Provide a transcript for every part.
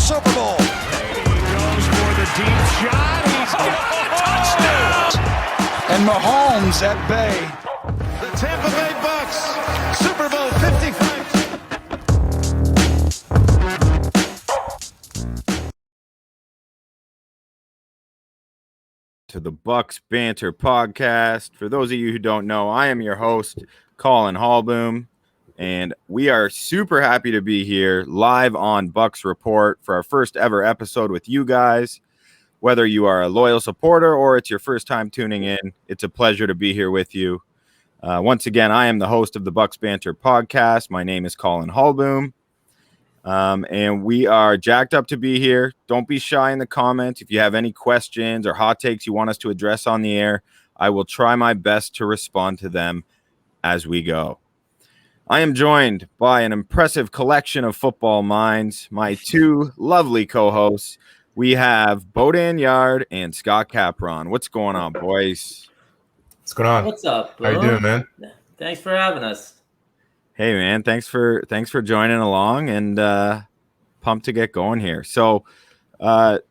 Super Bowl. He goes for the deep shot. He's got a touchdown. And Mahomes at bay. The Tampa Bay Bucs, Super Bowl 55. To the Bucs Banter podcast. For those of you who don't know, I am your host, Collin and Bo, and we are super happy to be here live on Bucs Report for our first ever episode with you guys. Whether you are a loyal supporter or it's your first time tuning in, it's a pleasure to be here with you. Once again, I am the host of the Bucs Banter podcast. My name is Collin and Bo, and we are jacked up to be here. Don't be shy in the comments. If you have any questions or hot takes you want us to address on the air, I will try my best to respond to them as we go. I am joined by an impressive collection of football minds, my two lovely co-hosts. We have Bohdan Yard and Scott Capron. What's going on, boys? What's going on? What's up, Bo? How you doing, man? Thanks for having us. Hey, man, thanks for joining along, and pumped to get going here. So,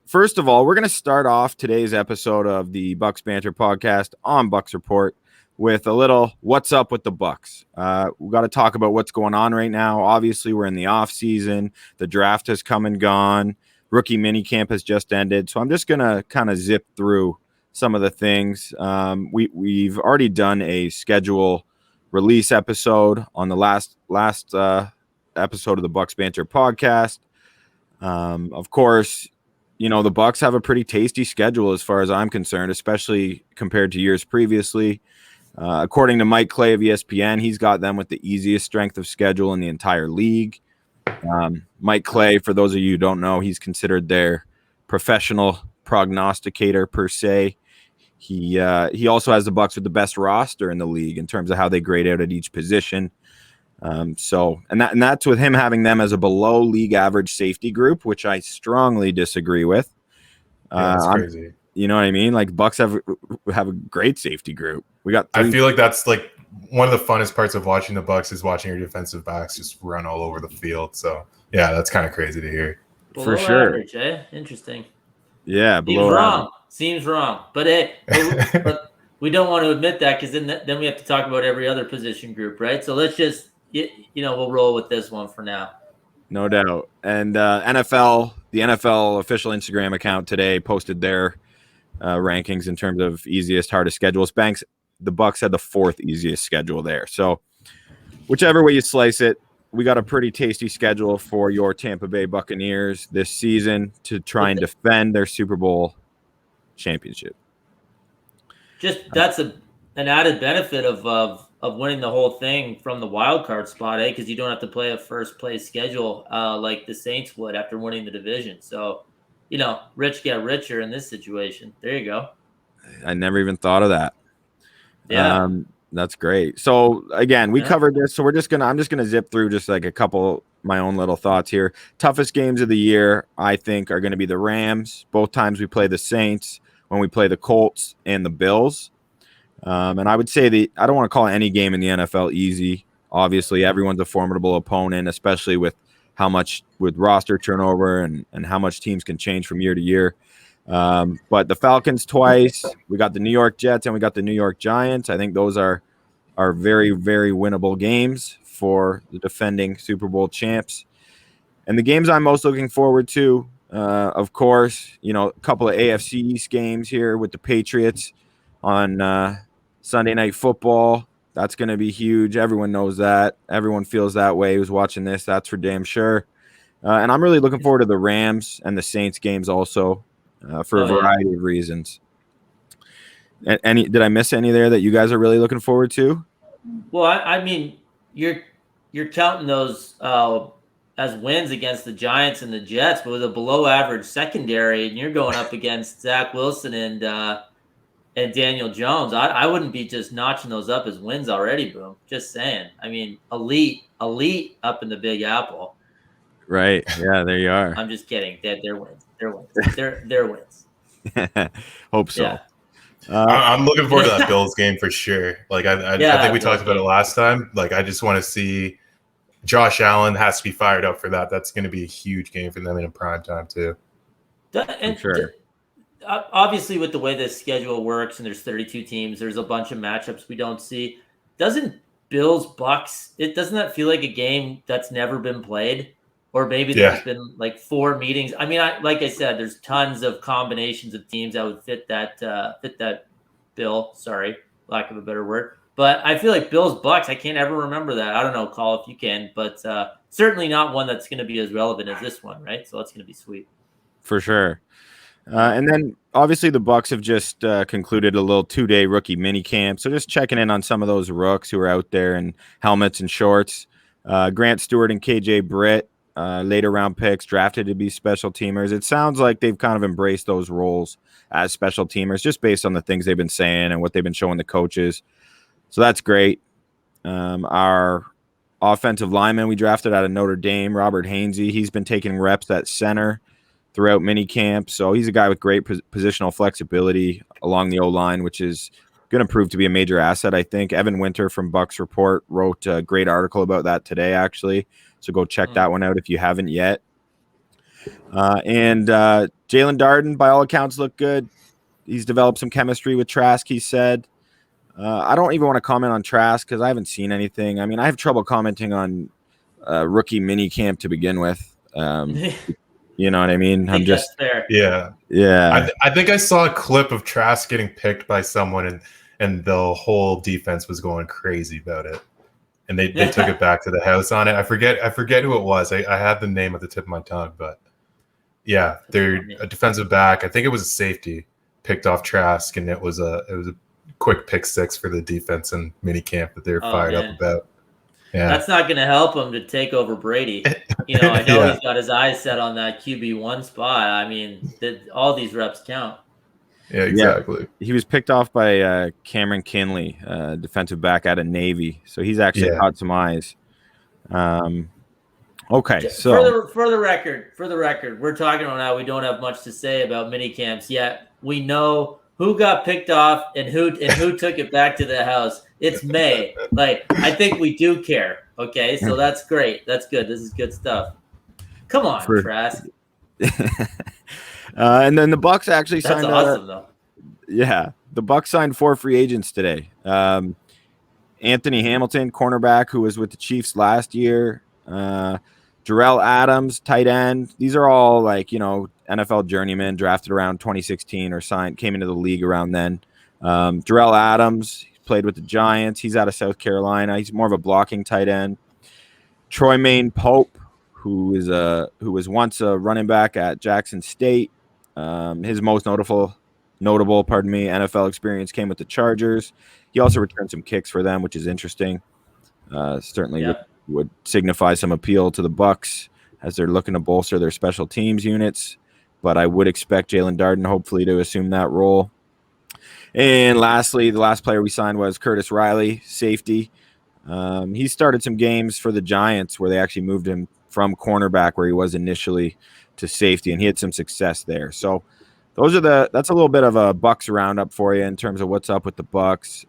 first of all, we're going to start off today's episode of the Bucs Banter podcast on Bucs Report with a little what's up with the Bucs. We got to talk about what's going on right now. Obviously, we're in the off season. The draft has come and gone. Rookie minicamp has just ended. So I'm just going to kind of zip through some of the things. We've already done a schedule release episode on the last episode of the Bucs Banter podcast. Of course, you know, the Bucs have a pretty tasty schedule as far as I'm concerned, especially compared to years previously. According to Mike Clay of ESPN, he's got them with the easiest strength of schedule in the entire league. Mike Clay, for those of you who don't know, he's considered their professional prognosticator per se. He also has the Bucs with the best roster in the league in terms of how they grade out at each position. And that's with him having them as a below league average safety group, which I strongly disagree with. That's crazy. You know what I mean? Like, Bucs have a great safety group. I feel like that's like one of the funnest parts of watching the Bucs is watching your defensive backs just run all over the field. So yeah, that's kind of crazy to hear. Below for sure. Average, eh? Interesting. Yeah, below Seems wrong. But but we don't want to admit that, because then we have to talk about every other position group, right? So let's just we'll roll with this one for now. No doubt. And the NFL official Instagram account today posted their rankings in terms of easiest, hardest schedules. The Bucs had the fourth easiest schedule there. So whichever way you slice it, we got a pretty tasty schedule for your Tampa Bay Buccaneers this season to try and defend their Super Bowl championship. Just that's an added benefit of winning the whole thing from the wild card spot, because you don't have to play a first place schedule like the Saints would after winning the division. So, rich get richer in this situation. There you go. I never even thought of that. Yeah. That's great. So again, we covered this. So I'm just gonna zip through just like a couple my own little thoughts here. Toughest games of the year, I think, are going to be the Rams. Both times we play the Saints, when we play the Colts and the Bills. And I would say I don't want to call any game in the NFL easy. Obviously, everyone's a formidable opponent, especially with roster turnover and how much teams can change from year to year. But the Falcons twice, we got the New York Jets, and we got the New York Giants. I think those are very, very winnable games for the defending Super Bowl champs. And the games I'm most looking forward to, of course, a couple of AFC East games here with the Patriots on Sunday Night Football. That's going to be huge. Everyone knows that. Everyone feels that way who's watching this. That's for damn sure. And I'm really looking forward to the Rams and the Saints games also. For a variety of reasons. Did I miss any there that you guys are really looking forward to? Well, I mean, you're counting those as wins against the Giants and the Jets, but with a below average secondary, and you're going up against Zach Wilson and Daniel Jones. I wouldn't be just notching those up as wins already, Boom. Just saying. I mean, elite up in the Big Apple. Right. Yeah, there you are. I'm just kidding. They're wins. They're wins. Hope so. Yeah. I'm looking forward to that Bills game for sure. Like I think we talked about it last time. Like I just want to see Josh Allen has to be fired up for that. That's going to be a huge game for them in prime time too. And sure. Obviously, with the way this schedule works, and there's 32 teams, there's a bunch of matchups we don't see. Doesn't Bills Bucks? Doesn't that feel like a game that's never been played, or maybe there's been like 4 meetings? I mean, like I said, there's tons of combinations of teams that would fit that bill. Sorry, lack of a better word. But I feel like Bills Bucks. I can't ever remember that. I don't know, Call, if you can, but certainly not one that's going to be as relevant as this one, right? So that's going to be sweet for sure. And then obviously the Bucs have just concluded a little 2-day rookie mini camp. So just checking in on some of those rooks who are out there in helmets and shorts. Grant Stewart and KJ Britt, later round picks, drafted to be special teamers. It sounds like they've kind of embraced those roles as special teamers just based on the things they've been saying and what they've been showing the coaches. So that's great. Our offensive lineman we drafted out of Notre Dame, Robert Hainsey, he's been taking reps at center throughout mini camp. So he's a guy with great positional flexibility along the O-line, which is going to prove to be a major asset, I think. Evan Winter from Bucs Report wrote a great article about that today, actually. So go check that one out if you haven't yet. And Jalen Darden, by all accounts, looked good. He's developed some chemistry with Trask, he said. I don't even want to comment on Trask because I haven't seen anything. I mean, I have trouble commenting on rookie mini camp to begin with. You know what I mean? I'm just fair. Yeah. I think I saw a clip of Trask getting picked by someone and the whole defense was going crazy about it. And they took it back to the house on it. I forget who it was. I had the name at the tip of my tongue, but yeah, they're a defensive back. I think it was a safety picked off Trask, and it was a quick pick 6 for the defense in mini camp that they're fired up about. Yeah. That's not going to help him to take over Brady. You know, I know he's got his eyes set on that QB1 spot. I mean, all these reps count. Yeah, exactly. Yeah. He was picked off by Cameron Kinley, defensive back out of Navy. So he's actually caught some eyes. Okay, so for the record, we're talking about how we don't have much to say about mini camps yet. We know who got picked off and who took it back to the house. It's May. Like, I think we do care. Okay, so that's great. That's good. This is good stuff. Come on, Trask. And then the Bucs actually That's signed. Awesome, though. Yeah, the Bucs signed 4 free agents today. Anthony Hamilton, cornerback, who was with the Chiefs last year. Jarrell Adams, tight end. These are all NFL journeymen drafted around 2016 or came into the league around then. Jarrell Adams played with the Giants. He's out of South Carolina. He's more of a blocking tight end. Troy Maine Pope, who was once a running back at Jackson State. His most notable NFL experience came with the Chargers. He also returned some kicks for them, which is interesting. Certainly would signify some appeal to the Bucs as they're looking to bolster their special teams units. But I would expect Jalen Darden hopefully to assume that role. And lastly, the last player we signed was Curtis Riley, safety. He started some games for the Giants where they actually moved him from cornerback where he was initially to safety, and he had some success there. So that's a little bit of a Bucs roundup for you in terms of what's up with the Bucs.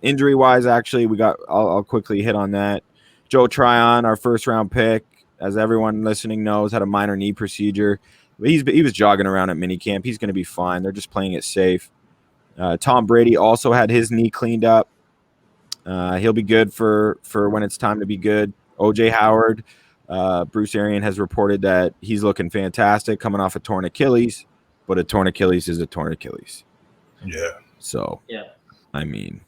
Injury-wise, actually, I'll quickly hit on that. Joe Tryon, our first-round pick, as everyone listening knows, had a minor knee procedure. He was jogging around at minicamp. He's going to be fine. They're just playing it safe. Tom Brady also had his knee cleaned up. He'll be good for when it's time to be good. O.J. Howard, Bruce Arian has reported that he's looking fantastic coming off a torn Achilles, but a torn Achilles is a torn Achilles. Yeah. So, I mean,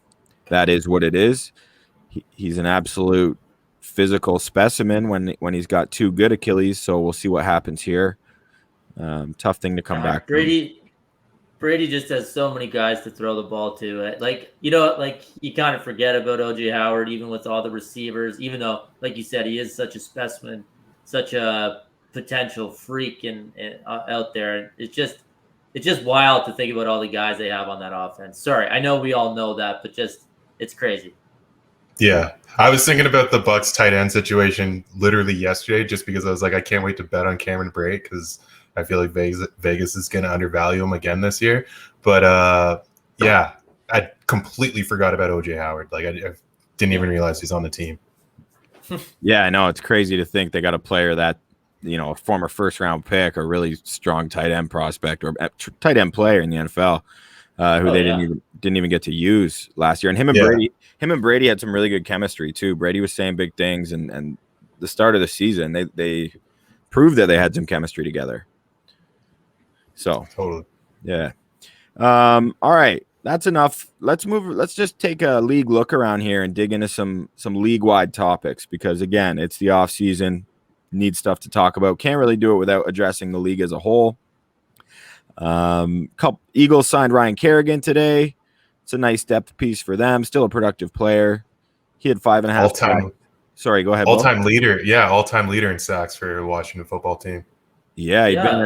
that is what it is. He's an absolute physical specimen when he's got 2 good Achilles, so we'll see what happens here. Tough thing to come back. Brady just has so many guys to throw the ball to. You kind of forget about O.J. Howard, even with all the receivers, even though, like you said, he is such a specimen, such a potential freak and out there. It's just wild to think about all the guys they have on that offense. Sorry, I know we all know that, but it's crazy. Yeah, I was thinking about the Bucs tight end situation literally yesterday, just because I was like, I can't wait to bet on Cameron Brate because I feel like Vegas is going to undervalue him again this year. But I completely forgot about O.J. Howard. Like I didn't even realize he's on the team. Yeah, I know. It's crazy to think they got a player that, a former first-round pick, a really strong tight end prospect or tight end player in the NFL, who they didn't even get to use last year. And him and Brady had some really good chemistry too. Brady was saying big things, and the start of the season, they proved that they had some chemistry together. So Totally. yeah. All right. That's enough. Let's move. Let's just take a league look around here and dig into some league-wide topics, because again, it's the off season. Need stuff to talk about. Can't really do it without addressing the league as a whole. Eagles signed Ryan Kerrigan today. It's a nice depth piece for them. Still a productive player. He had 5.5 all-time. Sorry, go ahead. All-time leader. Yeah, all-time leader in sacks for the Washington football team. Yeah, he'd been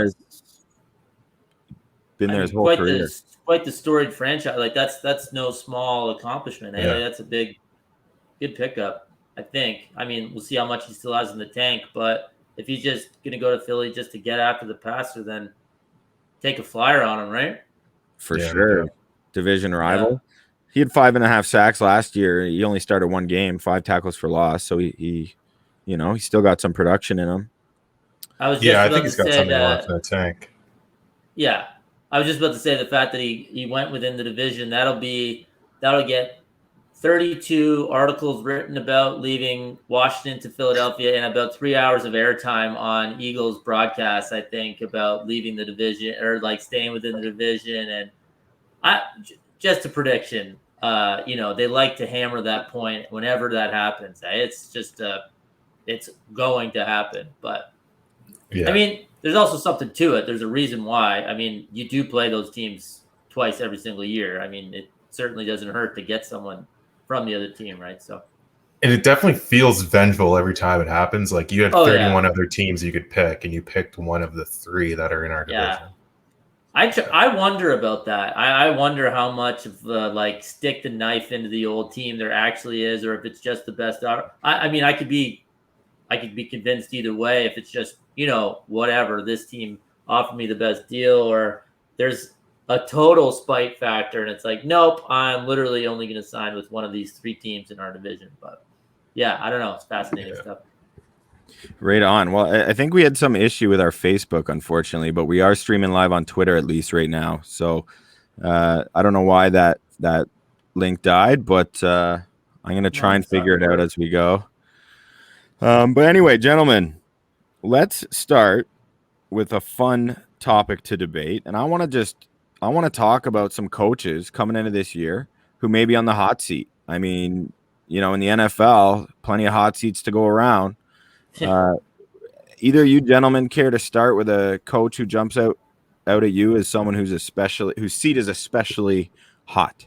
there his whole career. Quite the storied franchise. Like that's no small accomplishment. Yeah. That's a good pickup, I think. I mean, we'll see how much he still has in the tank, but if he's just going to go to Philly just to get after the passer, then take a flyer on him, right? For sure. Division rival. Yeah. He had 5.5 sacks last year. He only started one game, 5 tackles for loss. So he still got some production in him. I think he's got something left in the tank. Yeah. I was just about to say the fact that he went within the division, that'll get 32 articles written about leaving Washington to Philadelphia and about 3 hours of airtime on Eagles broadcasts, I think, about leaving the division or like staying within the division. And just a prediction, they like to hammer that point whenever that happens. It's just it's going to happen. But yeah. I mean, there's also something to it. There's a reason why. I mean, you do play those teams twice every single year. I mean, it certainly doesn't hurt to get someone from the other team, right? So, and it definitely feels vengeful every time it happens. Like you had 31 other teams you could pick, and you picked one of the 3 that are in our division. I wonder about that. I wonder how much of the stick the knife into the old team there actually is, or if it's just the best. I mean, I could be convinced either way. If it's just whatever, this team offered me the best deal, or there's a total spite factor, and it's like, nope, I'm literally only going to sign with one of these 3 teams in our division. But yeah, I don't know. It's fascinating stuff. Right on. Well, I think we had some issue with our Facebook, unfortunately, but we are streaming live on Twitter at least right now. So I don't know why that link died, but I'm going to try and figure it out as we go. But anyway, gentlemen, let's start with a fun topic to debate. And I want to talk about some coaches coming into this year who may be on the hot seat. I mean, in the NFL, plenty of hot seats to go around. Either you gentlemen care to start with a coach who jumps out at you as someone whose seat is especially hot?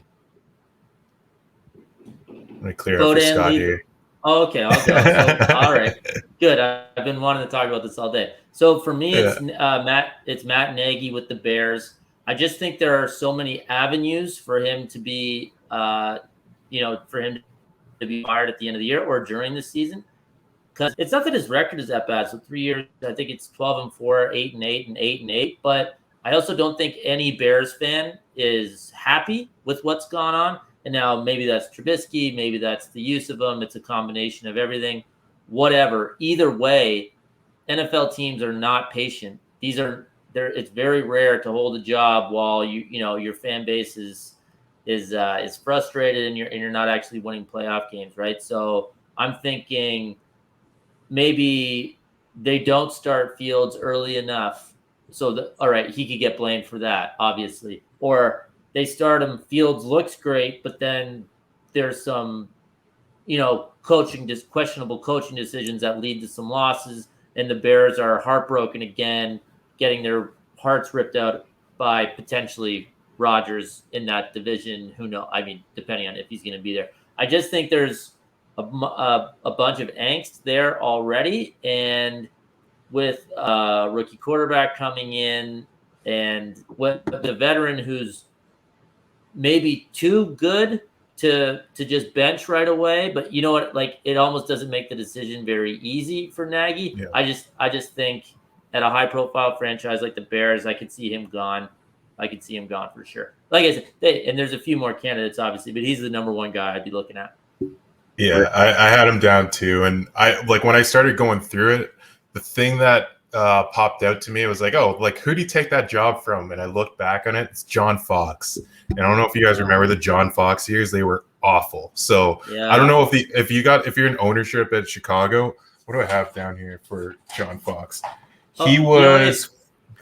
Let me clear up for Scott here. Oh, okay, I'll go. So, all right, good. I've been wanting to talk about this all day. So for me, it's Matt Nagy with the Bears. I just think there are so many avenues for him to be, fired at the end of the year or during the season. Because it's not that his record is that bad. So 3 years, I think it's 12-4, 8-8, and 8-8. But I also don't think any Bears fan is happy with what's gone on. And now maybe that's Trubisky, maybe that's the use of them. It's a combination of everything, whatever. Either way, NFL teams are not patient. It's very rare to hold a job while your fan base is frustrated and you're not actually winning playoff games, right? So I'm thinking maybe they don't start Fields early enough. So all right, he could get blamed for that, obviously. Or they start him, Fields looks great, but then there's some, questionable coaching decisions that lead to some losses, and the Bears are heartbroken again, getting their hearts ripped out by potentially Rodgers in that division. Who knows? I mean, depending on if he's going to be there. I just think there's a bunch of angst there already, and with a rookie quarterback coming in, and with the veteran who's maybe too good to just bench right away, but you know what? Like, it almost doesn't make the decision very easy for Nagy. Yeah. I just think at a high-profile franchise like the Bears, I could see him gone. I could see him gone for sure. Like I said, and there's a few more candidates, obviously, but he's the number one guy I'd be looking at. Yeah, I had him down too. And I like when I started going through it, the thing that popped out to me was like, oh, like who did he take that job from? And I looked back on it, it's John Fox. And I don't know if you guys remember the John Fox years, they were awful. So I don't know if you're in ownership at Chicago, what do I have down here for John Fox? He was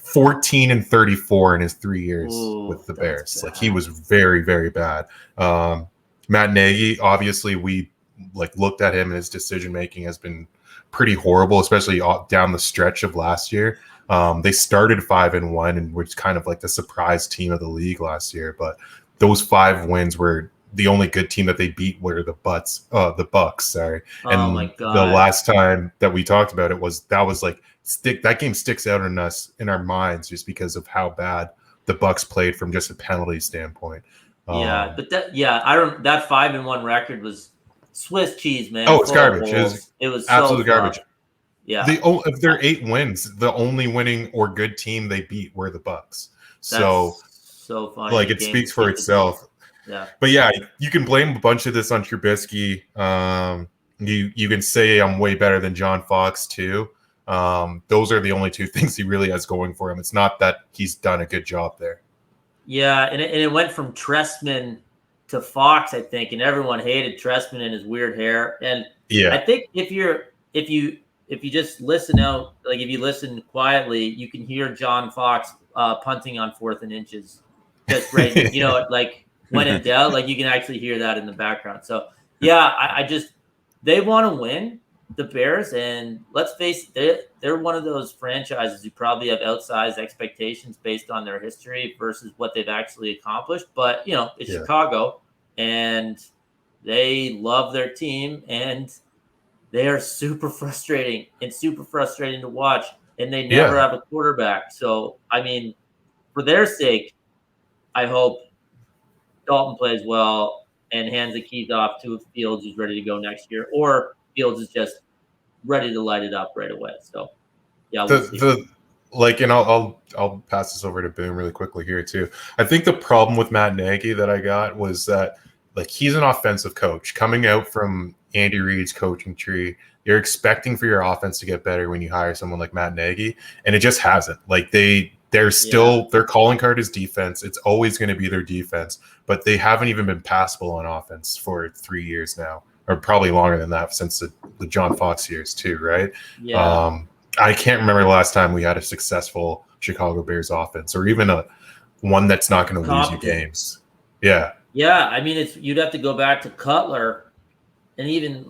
14-34 in his 3 years with the Bears. Like he was very, very bad. Matt Nagy, obviously we looked at him and his decision making has been pretty horrible, especially down the stretch of last year. They started 5-1 and were kind of like the surprise team of the league last year, but those 5 wins were the only good team that they beat were the Bucs. Sorry. And oh my God. The last time that we talked about it that game sticks out in our minds just because of how bad the Bucs played from just a penalty standpoint. But that 5-1 record was Swiss cheese, man. Oh, it's garbage. It was absolute so garbage. Yeah. Of their 8 wins, the only winning or good team they beat were the Bucs. So funny. It speaks for itself. Yeah. But yeah, you can blame a bunch of this on Trubisky. You can say I'm way better than John Fox too. Those are the only 2 things he really has going for him. It's not that he's done a good job there. Yeah, and it went from Trestman to Fox, I think, and everyone hated Trestman and his weird hair. And I think if you just listen out, like if you listen quietly, you can hear John Fox punting on 4th and inches. Just right, like when in doubt, like you can actually hear that in the background. So yeah, they want to win, the Bears, and let's face it, they're one of those franchises who probably have outsized expectations based on their history versus what they've actually accomplished. But it's Chicago, and they love their team, and they are super frustrating to watch, and they never have a quarterback. So I mean, for their sake, I hope Dalton plays well and hands the keys off to Fields, who's ready to go next year, or Fields is just ready to light it up right away. So, yeah, and I'll pass this over to Boom really quickly here too. I think the problem with Matt Nagy that I got was that he's an offensive coach coming out from Andy Reid's coaching tree. You're expecting for your offense to get better when you hire someone like Matt Nagy, and it just hasn't. Their calling card is defense. It's always going to be their defense, but they haven't even been passable on offense for 3 years now, or probably longer than that since the John Fox years too, right? Yeah. I can't remember the last time we had a successful Chicago Bears offense, or even one that's not going to lose you games. Yeah. Yeah, I mean, you'd have to go back to Cutler, and even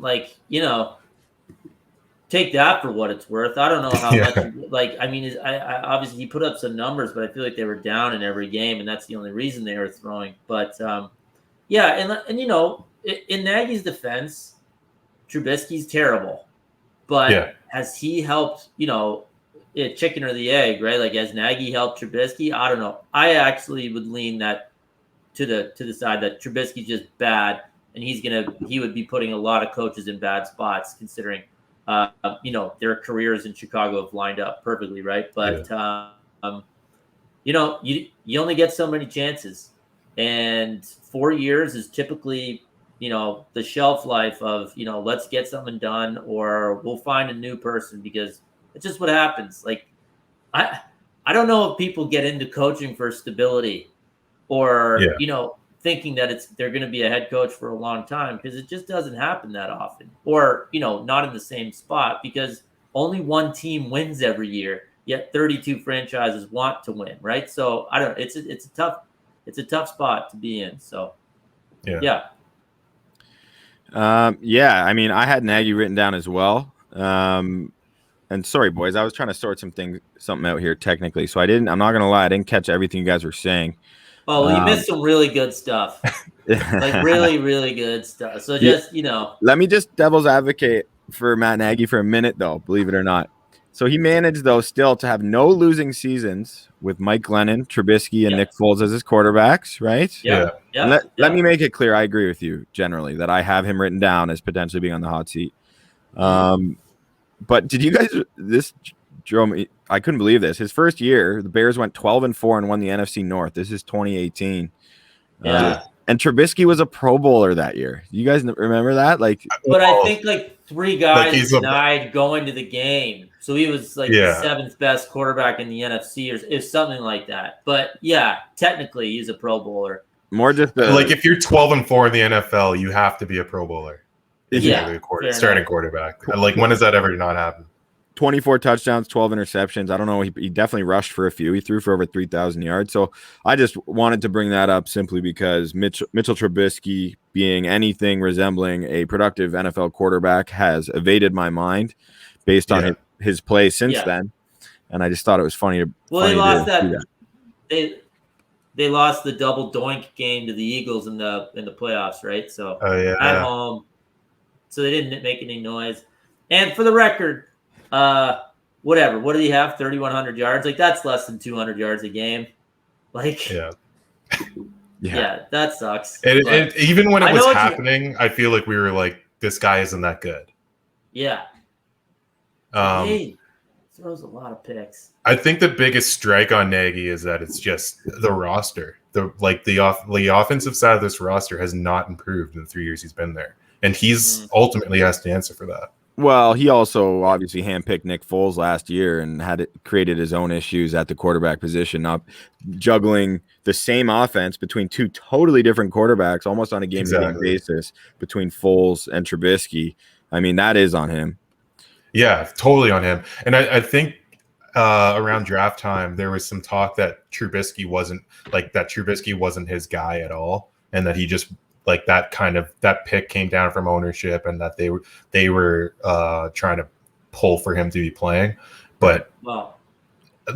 take that for what it's worth. I don't know how much. I obviously he put up some numbers, but I feel like they were down in every game, and that's the only reason they were throwing. But in Nagy's defense, Trubisky's terrible, but has he helped? Chicken or the egg, right? Like, has Nagy helped Trubisky? I don't know. I actually would lean that to the side that Trubisky's just bad, and he would be putting a lot of coaches in bad spots, considering their careers in Chicago have lined up perfectly, right? But you only get so many chances, and 4 years is typically the shelf life of let's get something done, or we'll find a new person, because it's just what happens. Like I don't know if people get into coaching for stability, or thinking that they're going to be a head coach for a long time, because it just doesn't happen that often, or not in the same spot, because only one team wins every year, yet 32 franchises want to win, right? So I don't. It's a tough spot to be in. So yeah. I mean, I had Nagy written down as well. And sorry, boys, I was trying to sort something out here technically, so I'm not gonna lie, I didn't catch everything you guys were saying. Oh, well, you missed some really good stuff. Really, really good stuff. So just, Let me just devil's advocate for Matt Nagy for a minute, though, believe it or not. So he managed, though, still to have no losing seasons with Mike Glennon, Trubisky, and Nick Foles as his quarterbacks, right? Yeah. Let me make it clear. I agree with you generally that I have him written down as potentially being on the hot seat. But did you guys – this drove me – I couldn't believe this. His first year, the Bears went 12-4 and won the NFC North. This is 2018. Yeah. And Trubisky was a Pro Bowler that year. You guys remember that? Like, but I think like 3 guys he's denied going to the game, so he was like the Yeah. 7th best quarterback in the NFC, or something like that. But yeah, technically he's a Pro Bowler. more just like if you're 12-4 in the NFL, you have to be a Pro Bowler. If Yeah, you're fair starting enough. quarterback. Like, when does that ever not happen? 24 touchdowns, 12 interceptions. I don't know. He definitely rushed for a few. He threw for over 3,000 yards. So I just wanted to bring that up simply because Mitchell Trubisky being anything resembling a productive NFL quarterback has evaded my mind based on his play since then. And I just thought it was funny to. Well, funny they lost to that. They lost the double doink game to the Eagles in the playoffs, right? So at home, so they didn't make any noise. And for the record, whatever. What did he have? 3,100 yards. Like, that's less than 200 yards a game. Like, yeah, that sucks. And even when it was happening, I feel like we were like, this guy isn't that good. Yeah. He throws a lot of picks. I think the biggest strike on Nagy is that it's just the roster. The offensive side of this roster has not improved in the 3 years he's been there, and he's ultimately has to answer for that. Well, he also obviously handpicked Nick Foles last year and created his own issues at the quarterback position, up juggling the same offense between 2 totally different quarterbacks, almost on a game-to-game basis between Foles and Trubisky. I mean, that is on him. Yeah, totally on him. And I think around draft time, there was some talk that Trubisky wasn't his guy at all, and that he just like that pick came down from ownership, and that they were trying to pull for him to be playing. But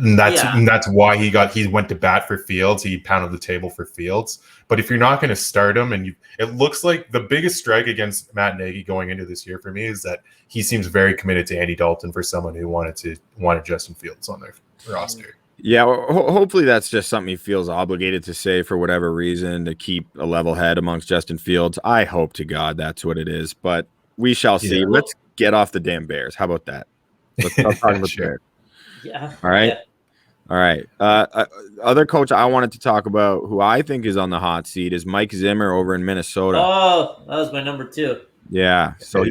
that's why he went to bat for Fields. He pounded the table for Fields. But if you're not going to start him, and it looks like the biggest strike against Matt Nagy going into this year for me is that he seems very committed to Andy Dalton for someone who wanted Justin Fields on their roster. Yeah, well, hopefully that's just something he feels obligated to say for whatever reason, to keep a level head amongst Justin Fields. I hope to God that's what it is, but we shall see. Let's get off the damn Bears. How about that? Let's stop talking about the Bears. Yeah. All right. Yeah. All right. Other coach I wanted to talk about, who I think is on the hot seat, is Mike Zimmer over in Minnesota. Oh, that was my number 2. Yeah. So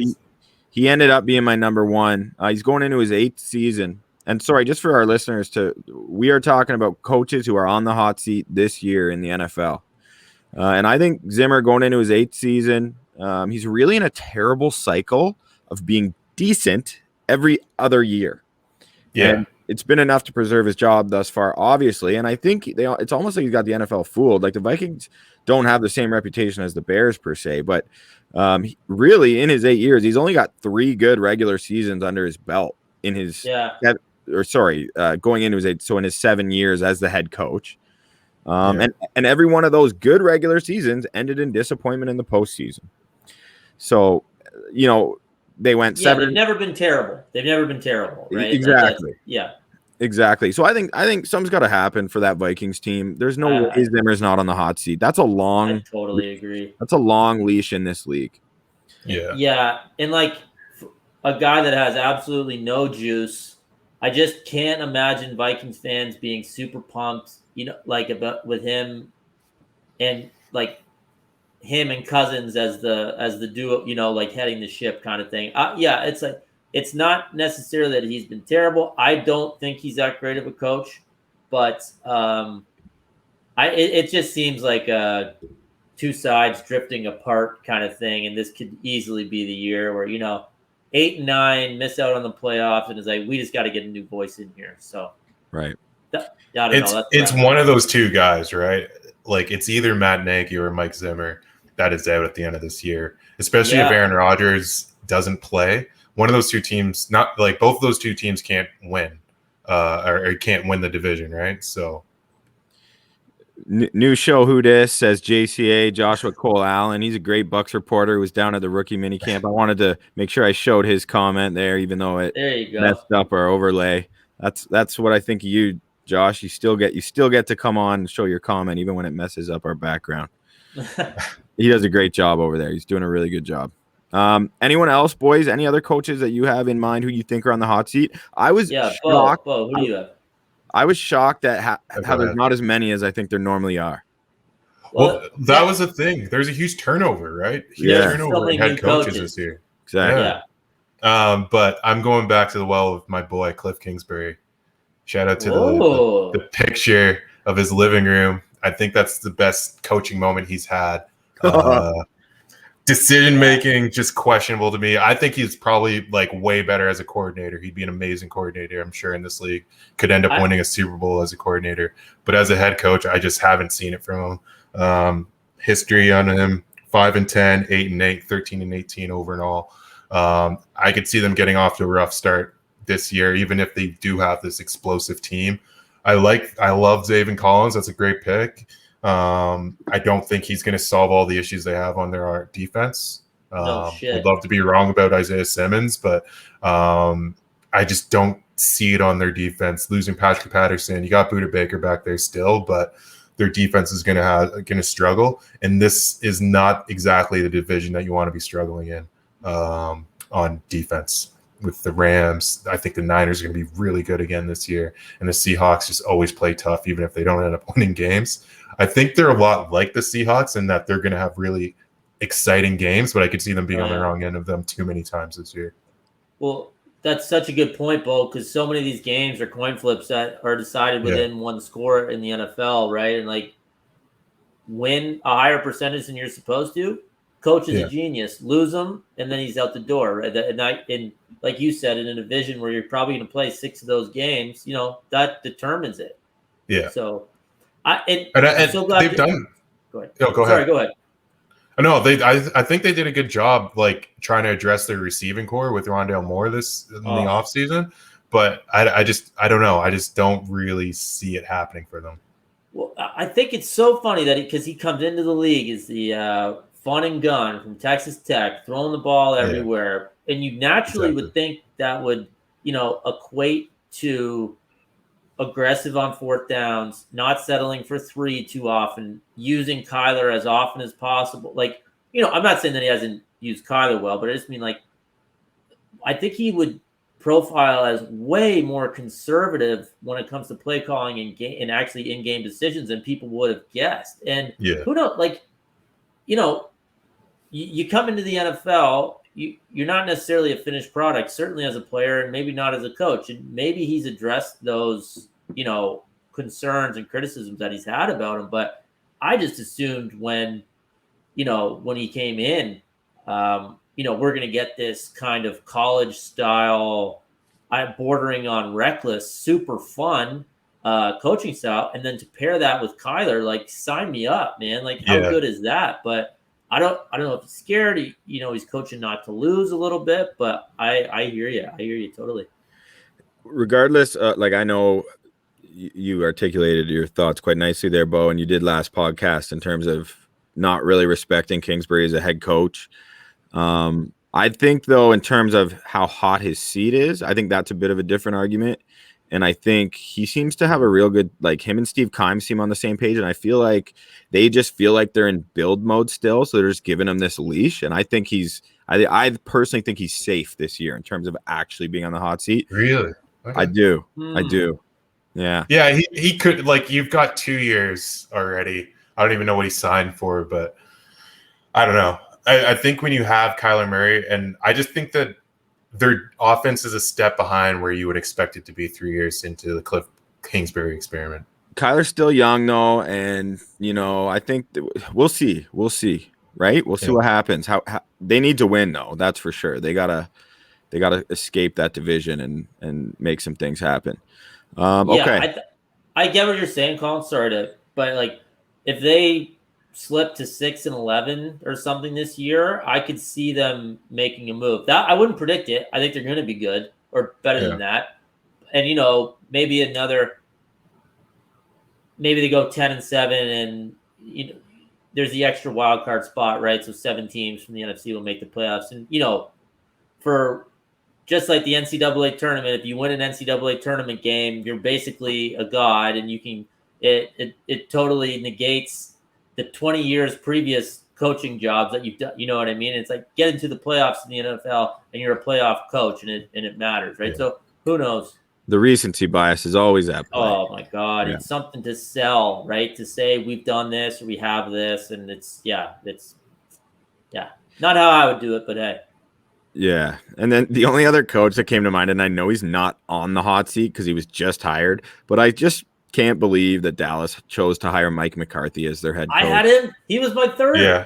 he ended up being my number 1. He's going into his 8th season. And sorry, just for our listeners, we are talking about coaches who are on the hot seat this year in the NFL. And I think Zimmer going into his 8th season, he's really in a terrible cycle of being decent every other year. Yeah. And it's been enough to preserve his job thus far, obviously. And I think it's almost like he's got the NFL fooled. Like, the Vikings don't have the same reputation as the Bears per se, but really in his 8 years, he's only got 3 good regular seasons under his belt in his going into his 8. So in his 7 years as the head coach, and every one of those good regular seasons ended in disappointment in the postseason. So, they went 7. They've never been terrible. Right? Exactly. Yeah. Exactly. So I think something's got to happen for that Vikings team. There's no way Zimmer's not on the hot seat. I totally agree. That's a long leash in this league. Yeah. Yeah, and like a guy that has absolutely no juice, I just can't imagine Vikings fans being super pumped, about with him, and like him and Cousins as the duo, like heading the ship kind of thing. It's not necessarily that he's been terrible. I don't think he's that great of a coach, but it just seems like two sides drifting apart kind of thing, and this could easily be the year where 8 and 9 miss out on the playoffs, and it's like we just got to get a new voice in here. So right, I don't know. It's one of those two guys, right? Like it's either Matt Nagy or Mike Zimmer that is out at the end of this year, especially if Aaron Rodgers doesn't play. One of those two teams, not like both of those two teams, can't win, or can't win the division, right? So, new show who dis says JCA Joshua Cole Allen. He's a great Bucs reporter who was down at the rookie minicamp. I wanted to make sure I showed his comment there, even though it messed up our overlay. That's what I think of you, Josh. You still get to come on and show your comment even when it messes up our background. He does a great job over there. He's doing a really good job. Anyone else, boys? Any other coaches that you have in mind who you think are on the hot seat? I was shocked. Bo, who do you have? I was shocked at how there's not as many as I think there normally are. Well, that was the thing. There's a huge turnover, right? Huge turnover so many in head new coaches this year. Exactly. Yeah. But I'm going back to the well with my boy Cliff Kingsbury. Shout out to the picture of his living room. I think that's the best coaching moment he's had. Decision making just questionable to me. I think he's probably like way better as a coordinator. He'd be an amazing coordinator, I'm sure, in this league. Could end up winning a Super Bowl as a coordinator. But as a head coach, I just haven't seen it from him. History on him: 5-10, 8-8, 13-18 over and all. I could see them getting off to a rough start this year, even if they do have this explosive team. I love Zaven Collins. That's a great pick. I don't think he's going to solve all the issues they have on their defense. I'd love to be wrong about Isaiah Simmons, but I just don't see it on their defense. Losing Patrick Patterson, you got Buda Baker back there still, but their defense is going to struggle, and this is not exactly the division that you want to be struggling in on defense. With the Rams, I think the Niners are going to be really good again this year, and the Seahawks just always play tough, even if they don't end up winning games. I think they're a lot like the Seahawks in that they're going to have really exciting games, but I could see them being on the wrong end of them too many times this year. Well, that's such a good point, Bo, because so many of these games are coin flips that are decided within one score in the NFL, right? And like win a higher percentage than you're supposed to. Coach is a genius. Lose him, and then he's out the door. Right? And like you said, in a division where you're probably going to play 6 of those games, that determines it. Yeah. So, I'm so glad they've done. Go ahead. No, go ahead. Sorry, go ahead. No, I think they did a good job, like trying to address their receiving core with Rondale Moore in the offseason. But I don't know. I just don't really see it happening for them. Well, I think it's so funny that because he comes into the league as the fun and gun from Texas Tech, throwing the ball everywhere. And you naturally would think that would, equate to aggressive on fourth downs, not settling for 3 too often, using Kyler as often as possible. Like, I'm not saying that he hasn't used Kyler well, but I just mean like, I think he would profile as way more conservative when it comes to play calling and actually in-game decisions than people would have guessed. And who knows, like, you come into the NFL, you're not necessarily a finished product, certainly as a player and maybe not as a coach. And maybe he's addressed those, concerns and criticisms that he's had about him. But I just assumed when he came in, we're going to get this kind of college style, bordering on reckless, super fun coaching style. And then to pair that with Kyler, like, sign me up, man. Like, how good is that? But I don't know if he's scared. He's coaching not to lose a little bit, but I hear you. I hear you totally. Regardless, I know you articulated your thoughts quite nicely there, Bo, and you did last podcast in terms of not really respecting Kingsbury as a head coach. I think, though, in terms of how hot his seat is, I think that's a bit of a different argument. And I think he seems to have a real good, like, him and Steve Keim seem on the same page. And I feel like they just feel like they're in build mode still. So they're just giving him this leash. And I think I personally think he's safe this year in terms of actually being on the hot seat. Really? Okay. I do. Yeah. Yeah. He could, like, you've got 2 years already. I don't even know what he signed for, but I don't know. I think when you have Kyler Murray, and I just think that their offense is a step behind where you would expect it to be 3 years into the Cliff Kingsbury experiment. Kyler's still young, though, and I think we'll see. Right? We'll see what happens. How they need to win, though. That's for sure. They gotta escape that division and make some things happen. Okay. I get what you're saying, Colin. But like, if they slip to 6-11 or something this year, I could see them making a move. That I wouldn't predict it. I think they're going to be good or better than that. And maybe they go 10-7, and there's the extra wild card spot, right? So 7 teams from the NFC will make the playoffs. And for just like the NCAA tournament, if you win an NCAA tournament game, you're basically a god, and you can it totally negates the 20 years previous coaching jobs that you've done. You know what I mean? It's like get into the playoffs in the NFL and you're a playoff coach, and it matters, right? So who knows? The recency bias is always at play. Oh my God. Yeah. It's something to sell, right? To say we've done this or we have this. And it's not how I would do it, but hey. Yeah. And then the only other coach that came to mind, and I know he's not on the hot seat because he was just hired, but I just can't believe that Dallas chose to hire Mike McCarthy as their head coach. I had him. He was my third. Yeah.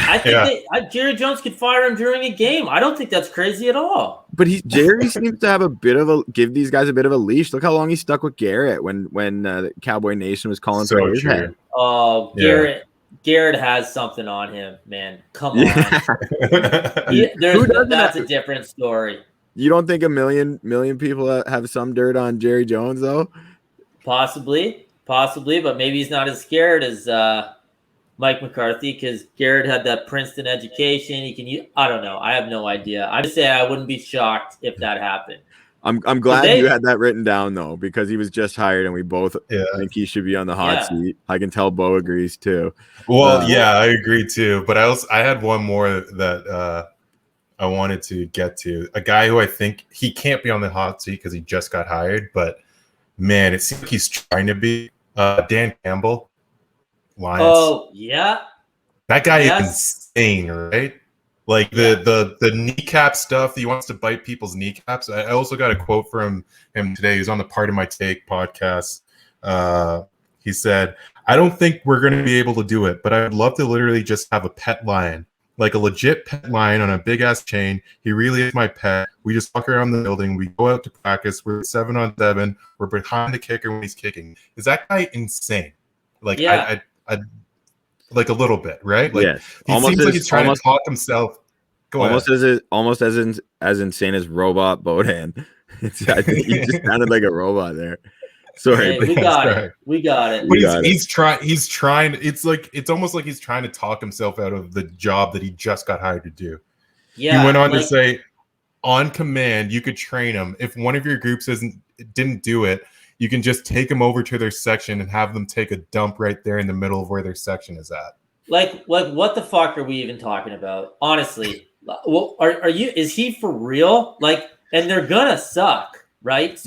I think Jerry Jones could fire him during a game. I don't think that's crazy at all. But Jerry seems to have give these guys a bit of a leash. Look how long he stuck with Garrett when Cowboy Nation was calling for his head. Oh, Garrett has something on him, man. Come on. That's a different story. You don't think a million people have some dirt on Jerry Jones, though? Possibly, but maybe he's not as scared as Mike McCarthy because Garrett had that Princeton education. I don't know. I have no idea. I just say I wouldn't be shocked if that happened. I'm glad you had that written down though, because he was just hired and we both think he should be on the hot seat. I can tell Bo agrees too. Well, I agree too. But I had one more that I wanted to get to. A guy who I think he can't be on the hot seat because he just got hired, but man, it seems like he's trying to be. Dan Campbell, Lions. Oh yeah, that guy is insane, right? Like the kneecap stuff. He wants to bite people's kneecaps. I also got a quote from him today. He's on the Part of My Take podcast. He said, "I don't think we're going to be able to do it, but I'd love to literally just have a pet lion, like a legit pet lion on a big ass chain. He really is my pet. We just walk around the building. We go out to practice. We're 7-on-7. We're behind the kicker when he's kicking." Is that guy insane? Like, I like a little bit, right? Like, he seems like he's trying to talk himself. Almost as insane as Robot Bohdan. I think he just sounded like a robot there. Sorry, we got it. But he's trying. It's almost like he's trying to talk himself out of the job that he just got hired to do. Yeah, he went on to say, on command, you could train them. If one of your groups didn't do it, you can just take them over to their section and have them take a dump right there in the middle of where their section is at. Like what the fuck are we even talking about? Honestly, are you? Is he for real? Like, and they're gonna suck, right?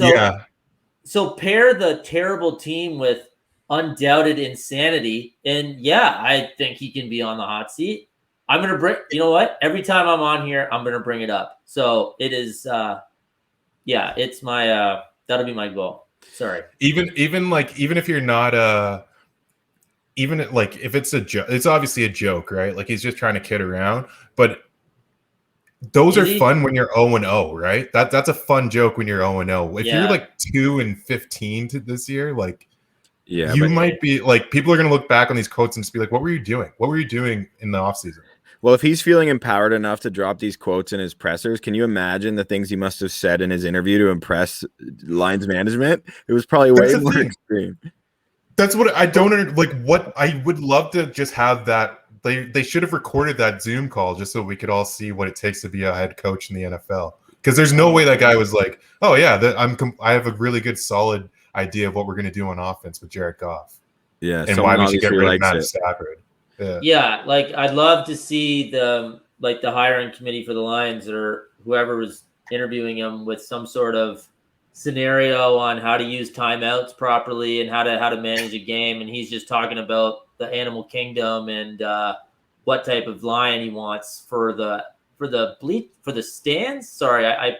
So pair the terrible team with undoubted insanity, and I think he can be on the hot seat. I'm gonna bring. You know what? Every time I'm on here, I'm gonna bring it up. So it is. It's my. That'll be my goal. Sorry. Even if you're not even like if it's a joke, it's obviously a joke, right? Like he's just trying to kid around, but those are fun when you're 0-0, right? That's a fun joke when you're 0-0. If you're like 2-15 this year, like you might be like, people are going to look back on these quotes and just be like, what were you doing? What were you doing in the offseason? Well, if he's feeling empowered enough to drop these quotes in his pressers, can you imagine the things he must have said in his interview to impress Lions management? It was probably way more extreme. That's what I don't like. What I would love to just have that. They should have recorded that Zoom call just so we could all see what it takes to be a head coach in the NFL. Because there's no way that guy was like, oh yeah, I have a really good solid idea of what we're going to do on offense with Jared Goff. Yeah, and why we should get rid of Matt Stafford. Yeah, like I'd love to see the hiring committee for the Lions or whoever was interviewing him with some sort of scenario on how to use timeouts properly and how to manage a game, and he's just talking about the animal kingdom and what type of lion he wants for the stands. Sorry, I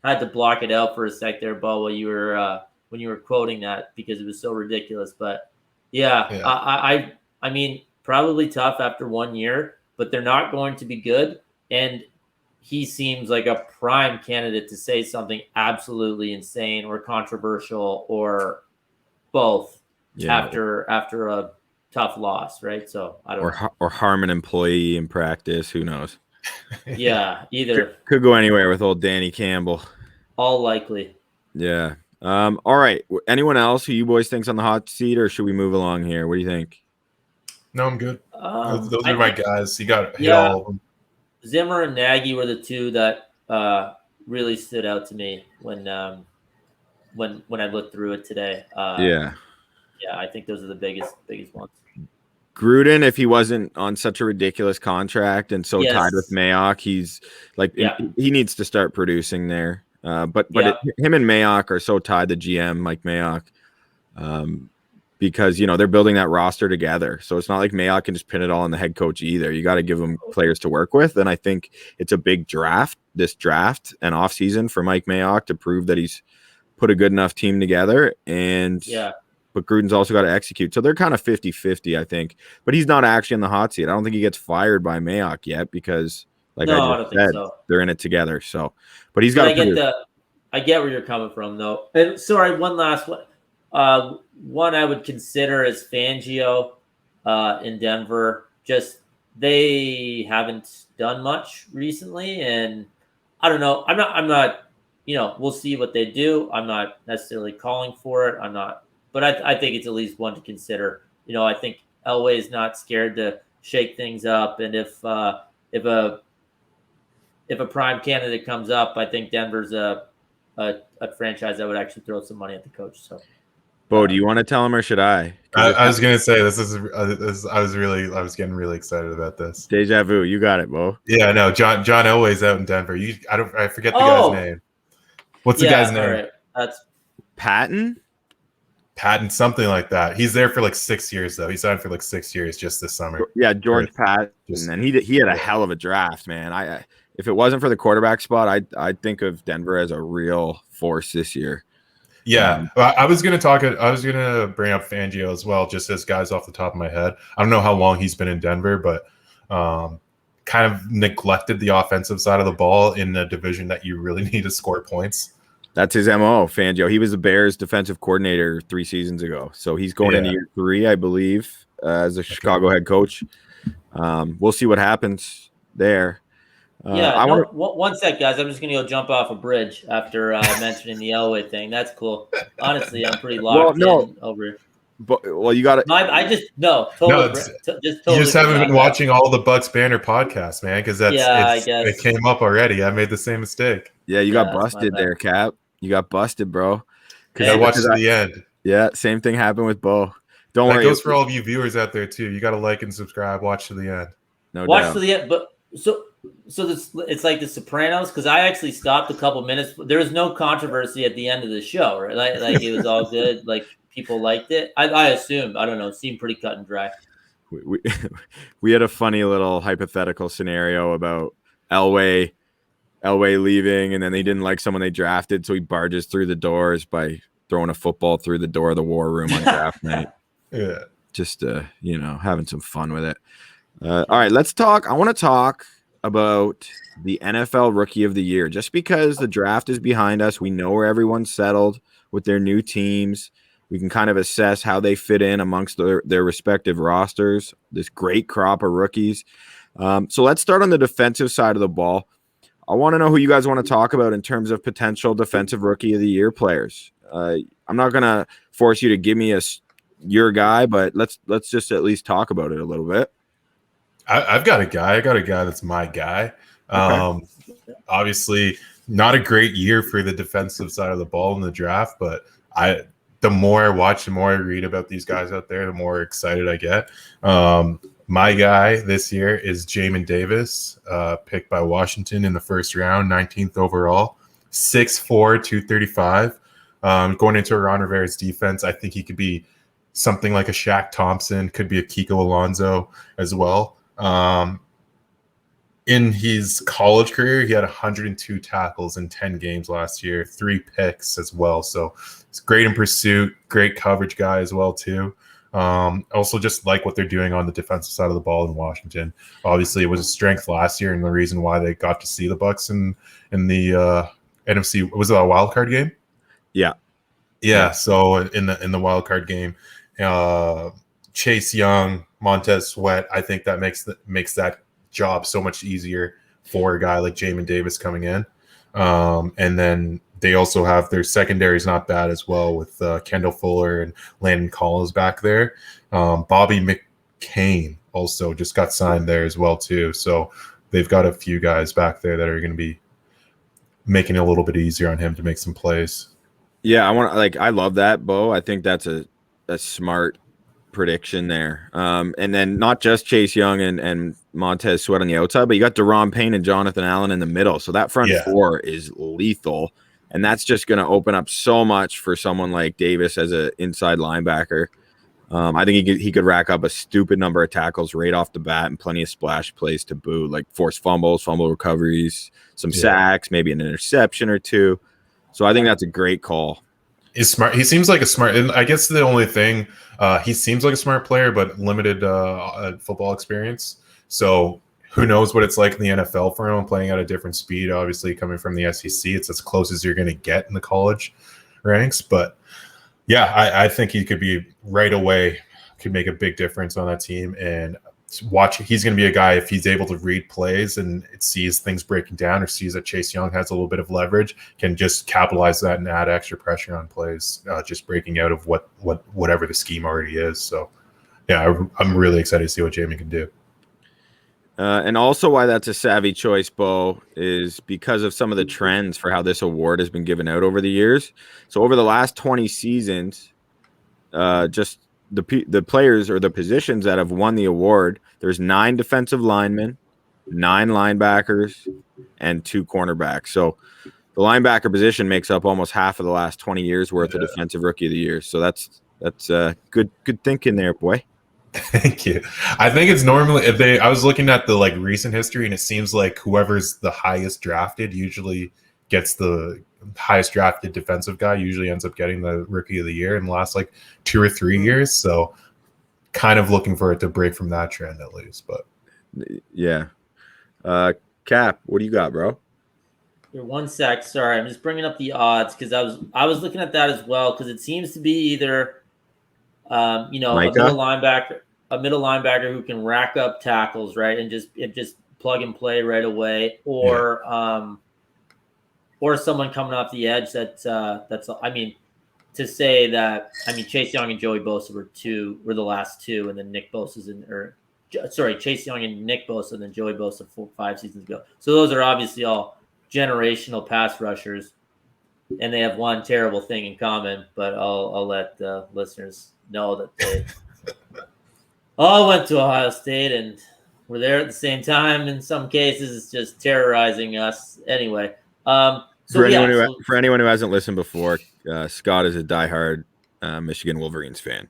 had to block it out for a sec there, Bo, while you were when you were quoting that because it was so ridiculous. But I mean, probably tough after 1 year, but they're not going to be good. And he seems like a prime candidate to say something absolutely insane or controversial or both after a tough loss, right? So I don't know. Or harm an employee in practice. Who knows? Yeah, either. Could go anywhere with old Danny Campbell. All likely. Yeah. All right. Anyone else who you boys think's on the hot seat, or should we move along here? What do you think? No, I'm good. Those are my guys. You got hit all of them. Zimmer and Nagy were the two that really stood out to me when I looked through it today. Yeah, I think those are the biggest ones. Gruden, if he wasn't on such a ridiculous contract and so tied with Mayock, he's like he needs to start producing there. But Yeah. him and Mayock are so tied, the GM, Mike Mayock, because, they're building that roster together. So it's not like Mayock can just pin it all on the head coach either. You got to give them players to work with. And I think it's a big this draft and offseason for Mike Mayock to prove that he's put a good enough team together. But Gruden's also got to execute. So they're kind of 50-50, I think. But he's not actually in the hot seat. I don't think he gets fired by Mayock yet because, like I just said, they're in it together. So, but he's got to. I get where you're coming from, though. And sorry, one last one. One I would consider is Fangio in Denver. Just they haven't done much recently, and I don't know. I'm not. We'll see what they do. I'm not necessarily calling for it. I'm not, but I think it's at least one to consider. I think Elway is not scared to shake things up, and if a prime candidate comes up, I think Denver's a franchise that would actually throw some money at the coach. So. Bo, do you want to tell him or should I? I was gonna say this is. I was getting really excited about this. Deja vu. You got it, Bo. Yeah, no. John Elway's out in Denver. I forget the guy's name. What's the guy's name? Right. That's Patton, something like that. He's there for like 6 years though. He signed for like 6 years just this summer. Yeah, George Patton, and he had a hell of a draft, man. If it wasn't for the quarterback spot, I'd think of Denver as a real force this year. Yeah, I was gonna bring up Fangio as well, just as guys off the top of my head. I don't know how long he's been in Denver, but kind of neglected the offensive side of the ball in a division that you really need to score points. That's his MO, Fangio. He was the Bears defensive coordinator 3 seasons ago, so he's going into year 3, I believe, as a Chicago head coach. We'll see what happens there. One sec, guys. I'm just gonna go jump off a bridge after mentioning the Elway thing. That's cool. Honestly, I'm pretty locked in over here. But you got it. You just haven't been watching all the Bucs Banter podcasts, man, because I guess it came up already. I made the same mistake. Yeah, you got busted there, Cap. You got busted, bro. Because I watched to the end. Yeah, same thing happened with Bo. Don't worry. That goes for all of you viewers out there too. You got to like and subscribe. Watch to the end. Watch to the end, but so this it's like The Sopranos, because I actually stopped a couple minutes. There was no controversy at the end of the show, right? Like it was all good. Like people liked it. I assumed. I don't know. It seemed pretty cut and dry. We had a funny little hypothetical scenario about Elway leaving, and then they didn't like someone they drafted, so he barges through the doors by throwing a football through the door of the war room on draft night. Yeah, just having some fun with it. All right, let's talk. I want to talk about the NFL Rookie of the Year. Just because the draft is behind us, we know where everyone's settled with their new teams. We can kind of assess how they fit in amongst their respective rosters, this great crop of rookies. So let's start on the defensive side of the ball. I want to know who you guys want to talk about in terms of potential defensive Rookie of the Year players. I'm not going to force you to give me your guy, but let's just at least talk about it a little bit. I've got a guy. I got a guy that's my guy. Okay. Obviously, not a great year for the defensive side of the ball in the draft, but the more I watch, the more I read about these guys out there, the more excited I get. My guy this year is Jamin Davis, picked by Washington in the first round, 19th overall, 6'4", 235. Going into Ron Rivera's defense, I think he could be something like a Shaq Thompson, could be a Kiko Alonso as well. In his college career, he had 102 tackles in 10 games last year, 3 picks as well. So it's great in pursuit, great coverage guy as well too. Also just like what they're doing on the defensive side of the ball in Washington. Obviously, it was a strength last year and the reason why they got to see the Bucs in the NFC. Was it a wild card game? Yeah. So in the wild card game, Chase Young, Montez Sweat, I think that makes that job so much easier for a guy like Jamin Davis coming in. And then they also have their secondary is not bad as well with Kendall Fuller and Landon Collins back there. Bobby McCain also just got signed there as well too. So they've got a few guys back there that are going to be making it a little bit easier on him to make some plays. Yeah, I love that, Bo. I think that's a smart prediction there. And then not just Chase Young and Montez Sweat on the outside, but you got Deron Payne and Jonathan Allen in the middle. So that front four is lethal. And that's just going to open up so much for someone like Davis as an inside linebacker. I think he could rack up a stupid number of tackles right off the bat and plenty of splash plays to boot, like force fumbles, fumble recoveries, some sacks, maybe an interception or two. So I think that's a great call. He's smart. He seems like a smart. And I guess the only thing, he seems like a smart player, but limited football experience. So who knows what it's like in the NFL for him, playing at a different speed. Obviously, coming from the SEC, it's as close as you're going to get in the college ranks. But yeah, I think he could be right away, could make a big difference on that team. And he's going to be a guy, if he's able to read plays and it sees things breaking down or sees that Chase Young has a little bit of leverage, can just capitalize that and add extra pressure on plays, just breaking out of whatever the scheme already is. So yeah, I'm really excited to see what Jamie can do. And also why that's a savvy choice, Bo, is because of some of the trends for how this award has been given out over the years. So over the last 20 seasons, just the players or the positions that have won the award, there's 9 defensive linemen, 9 linebackers, and 2 cornerbacks. So the linebacker position makes up almost half of the last 20 years worth of defensive rookie of the year. So that's good thinking there, boy. Thank you. I think it's normally I was looking at the recent history, and it seems like whoever's the highest drafted usually gets the highest drafted defensive guy, usually ends up getting the rookie of the year in the last 2 or 3 years. So kind of looking for it to break from that trend at least. But yeah. Cap, what do you got, bro? Here, 1 sec. Sorry, I'm just bringing up the odds because I was looking at that as well, because it seems to be either a middle linebacker who can rack up tackles, right, and just plug and play right away, or someone coming off the edge that's to say that Chase Young and Joey Bosa were the last 2, and then Chase Young and Nick Bosa, and then Joey Bosa 5 seasons ago. So those are obviously all generational pass rushers, and they have one terrible thing in common. But I'll let the listeners know that they all went to Ohio State and were there at the same time. In some cases, it's just terrorizing us. Anyway, for anyone who hasn't listened before, Scott is a diehard Michigan Wolverines fan.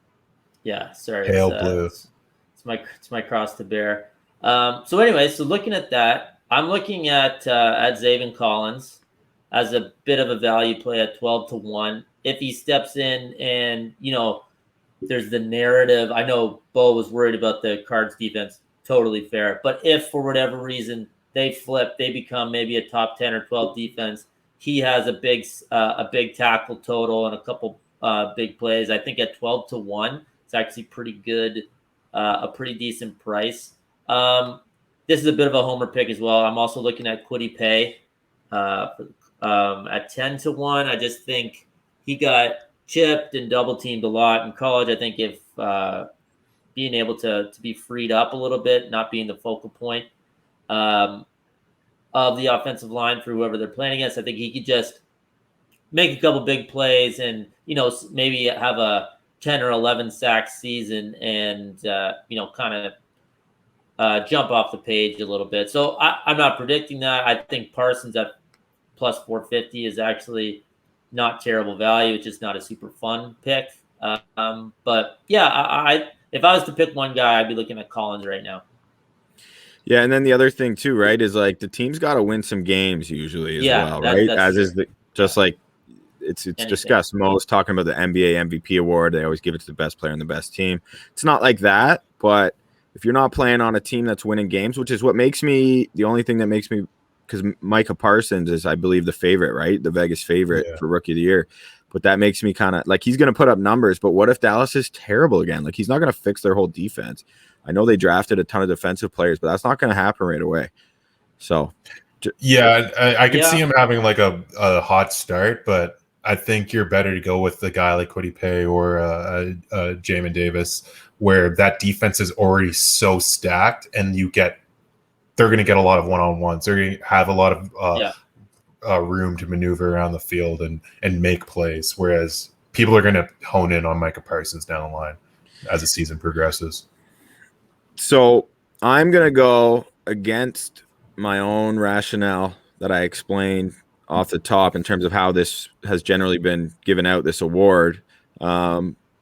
Yeah, sorry, Pale blue. It's my cross to bear. So anyway, so looking at that, I'm looking at Zaven Collins as a bit of a value play at 12-1. If he steps in and there's the narrative. I know Bo was worried about the Cards defense. Totally fair. But if for whatever reason they flip, they become maybe a top 10 or 12 defense, he has a big tackle total and a couple big plays. I think at 12-1, it's actually pretty good, a pretty decent price. This is a bit of a homer pick as well. I'm also looking at Kwity Paye at 10-1. I just think he got chipped and double teamed a lot in college. I think if being able to be freed up a little bit, not being the focal point of the offensive line for whoever they're playing against, I think he could just make a couple big plays and maybe have a 10 or 11 sack season and kind of jump off the page a little bit. So I'm not predicting that. I think Parsons at plus 450 is actually not terrible value. It's just not a super fun pick. But yeah, if I was to pick one guy, I'd be looking at Collins right now. Yeah, and then the other thing too, right, is the team's got to win some games usually as well, right? As is it's discussed most, talking about the NBA MVP award. They always give it to the best player and the best team. It's not like that, but if you're not playing on a team that's winning games, which is what makes me the only thing that makes me, because Micah Parsons is, I believe, the favorite, right? The Vegas favorite for Rookie of the Year. But that makes me kind of he's going to put up numbers. But what if Dallas is terrible again? He's not going to fix their whole defense. I know they drafted a ton of defensive players, but that's not going to happen right away. So, yeah, I could see him having a hot start, but I think you're better to go with a guy like Kwity Paye or Jamin Davis, where that defense is already so stacked, and they're going to get a lot of one-on-ones. They're going to have a lot of room to maneuver around the field and make plays, whereas people are going to hone in on Micah Parsons down the line as the season progresses. So I'm going to go against my own rationale that I explained off the top in terms of how this has generally been given out, this award,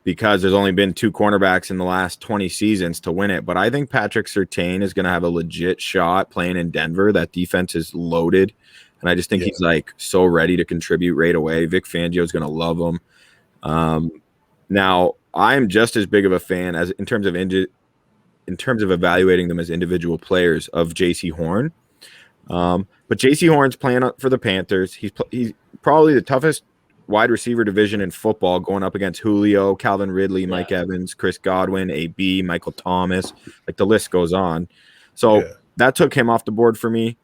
because there's only been 2 cornerbacks in the last 20 seasons to win it. But I think Patrick Surtain is going to have a legit shot playing in Denver. That defense is loaded. And I just think he's like so ready to contribute right away. Vic Fangio is going to love him. Now, I'm just as big of a fan as in terms of evaluating them as individual players of J.C. Horn. But J.C. Horn's playing for the Panthers. He's probably the toughest wide receiver division in football, going up against Julio, Calvin Ridley, Mike Evans, Chris Godwin, AB, Michael Thomas. Like the list goes on. So that took him off the board for me.